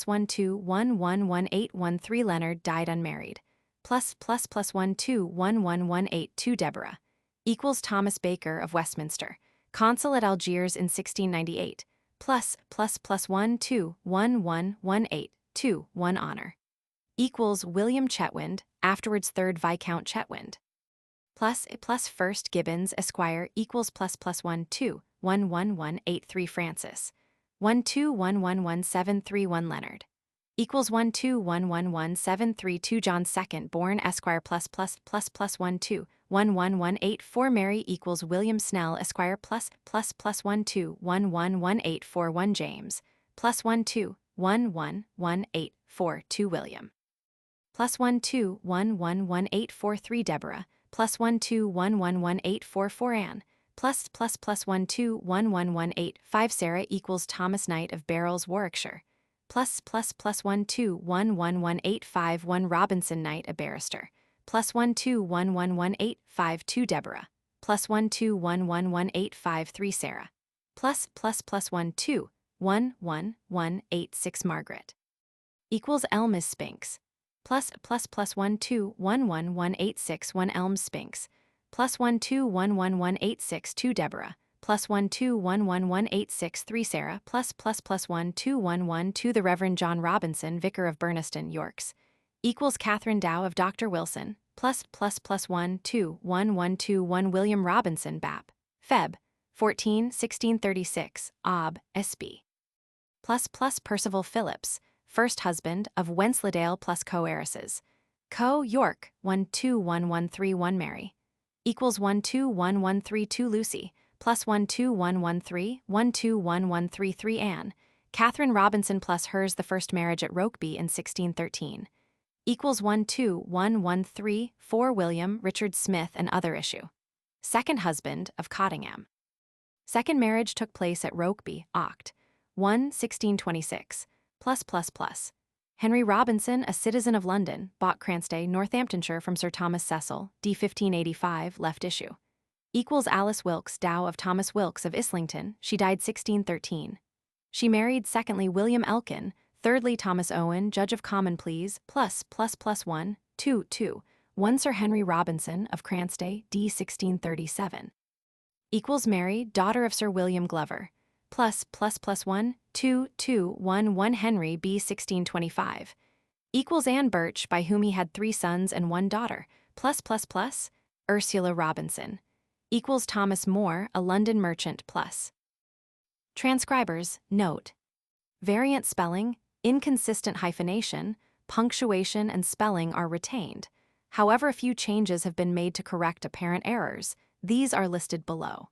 1 2 1 1 1 8 1 3 Leonard died unmarried. Plus 1 2 1 1 1 8 2 Deborah. Equals Thomas Baker of Westminster, consul at Algiers in 1698. Plus 1 2 1 1 1 8 2 1 Honor. Equals William Chetwynd, afterwards 3rd Viscount Chetwynd. Plus 1st Gibbons, Esquire, equals plus 1 2 1 1 1 8 3 Francis. 1 2 1 1 1 7 3 1 Leonard. Equals 1 2 1 1 1 7 3 2 John II born, Esquire, plus 1 2 1 1 1 8 4 Mary. Equals William Snell, Esquire, plus 1 2 1 1 1 8 4 1 James. Plus 1 2 1 1 1 8 4 2 William. +121111843 Deborah, +121111844 Anne, +++1211185 Sarah equals Thomas Knight of Barrels, Warwickshire, +++1211185 Robinson Knight a barrister, +1211185 Deborah, +1211185 Sarah, +++1211186 Margaret equals Elm Spinks, +++1211186 Elm Spinks, +1211186 Deborah, +1211186 Sarah, +++12112 the Reverend John Robinson, Vicar of Burniston, Yorks, equals Catherine Dow of Dr. Wilson, +++1211121 William Robinson, Bap. Feb. 14, 1636, Ob. Sb. Percival Phillips, first husband of Wensleydale plus co-heiresses. York, 121131 Mary, equals 121132 Lucy, +12113 121133 Anne, Catherine Robinson plus hers the first marriage at Rokeby in 1613, equals 12113 William Richard Smith and other issue. Second husband of Cottingham. Second marriage took place at Rokeby, Oct. 1, 1626, +++. Henry Robinson, a citizen of London, bought Cranstey, Northamptonshire from Sir Thomas Cecil, d. 1585, left issue. Equals Alice Wilkes Dow of Thomas Wilkes of Islington, she died 1613. She married secondly William Elkin, thirdly Thomas Owen, Judge of Common Pleas, +++1, 2, 1 Sir Henry Robinson of Cranstey, d. 1637. Equals Mary, daughter of Sir William Glover, +++1, 2, 1 Henry b. 1625. Equals Anne Birch, by whom he had 3 sons and 1 daughter, +++, Ursula Robinson. Equals Thomas More, a London merchant, +. Transcribers Note: variant spelling, inconsistent hyphenation, punctuation and spelling are retained. However, a few changes have been made to correct apparent errors. These are listed below.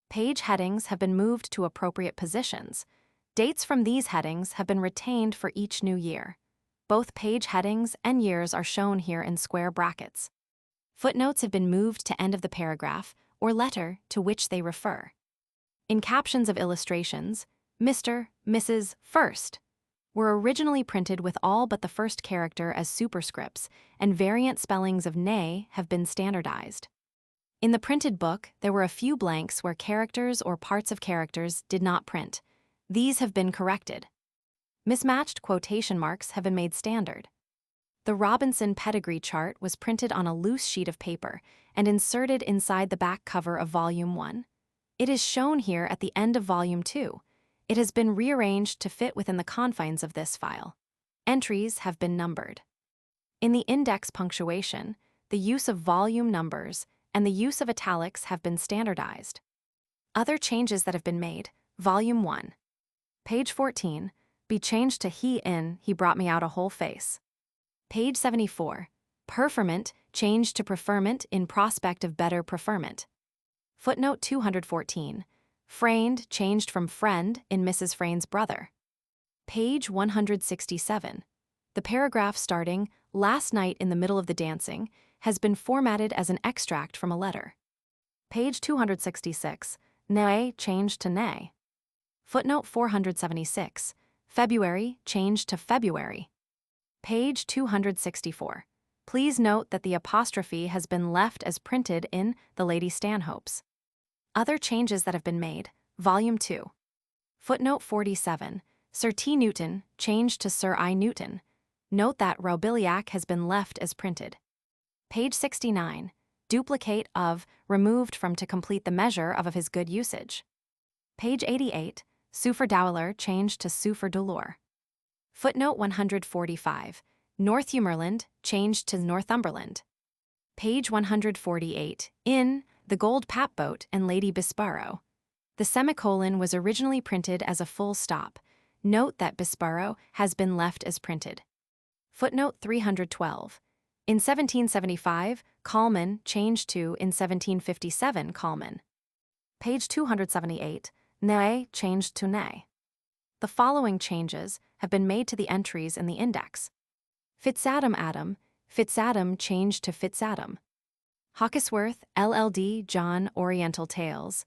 Page headings have been moved to appropriate positions. Dates from these headings have been retained for each new year. Both page headings and years are shown here in square brackets. Footnotes have been moved to end of the paragraph or letter to which they refer. In captions of illustrations, Mr., Mrs., First were originally printed with all but the first character as superscripts, and variant spellings of nay have been standardized. In the printed book, there were a few blanks where characters or parts of characters did not print. These have been corrected. Mismatched quotation marks have been made standard. The Robinson pedigree chart was printed on a loose sheet of paper and inserted inside the back cover of Volume 1. It is shown here at the end of Volume 2. It has been rearranged to fit within the confines of this file. Entries have been numbered. In the index punctuation, the use of volume numbers and the use of italics have been standardized. Other changes that have been made: Volume 1. Page 14, be changed to he brought me out a whole face. Page 74, preferment changed to preferment in prospect of better preferment. Footnote 214, Frained changed from friend in Mrs. Frain's brother. Page 167, the paragraph starting last night in the middle of the dancing has been formatted as an extract from a letter. Page 266, nay changed to nay. Footnote 476, February changed to February. Page 264, please note that the apostrophe has been left as printed in The Lady Stanhope's. Other changes that have been made, Volume 2. Footnote 47, Sir T. Newton changed to Sir I. Newton. Note that Roubiliac has been left as printed. Page 69, duplicate of removed from to complete the measure of his good usage. Page 88, Sufferdowler changed to Sufferdolor. Footnote 145, Northumberland changed to Northumberland. Page 148, in The Gold Pap Boat and Lady Bessborough. The semicolon was originally printed as a full stop. Note that Bessborough has been left as printed. Footnote 312. In 1775, Calman changed to in 1757 Calman. Page 278, nay changed to nay. The following changes have been made to the entries in the index. Fitzadim changed to Fitzadim. Hawkesworth, LLD, John, Oriental Tales.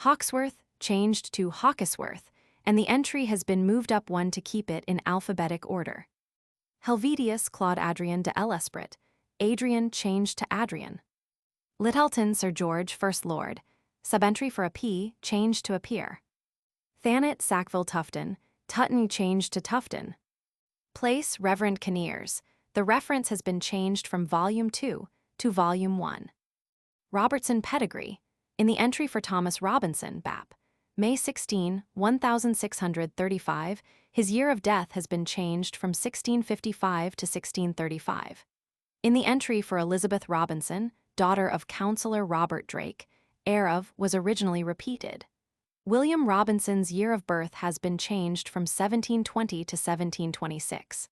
Hawkesworth changed to Hawkesworth, and the entry has been moved up one to keep it in alphabetic order. Helvetius, Claude Adrien de l'Esprit. Adrian changed to Adrian. Littleton, Sir George, First Lord. Subentry for a P changed to appear. Thanet, Sackville Tufton. Tutton changed to Tufton. Place, Reverend Kinnears. The reference has been changed from Volume 2 to Volume 1. Robertson Pedigree. In the entry for Thomas Robinson, Bap. May 16, 1635, his year of death has been changed from 1655 to 1635. In the entry for Elizabeth Robinson, daughter of Councillor Robert Drake, heir of, was originally repeated. William Robinson's year of birth has been changed from 1720 to 1726.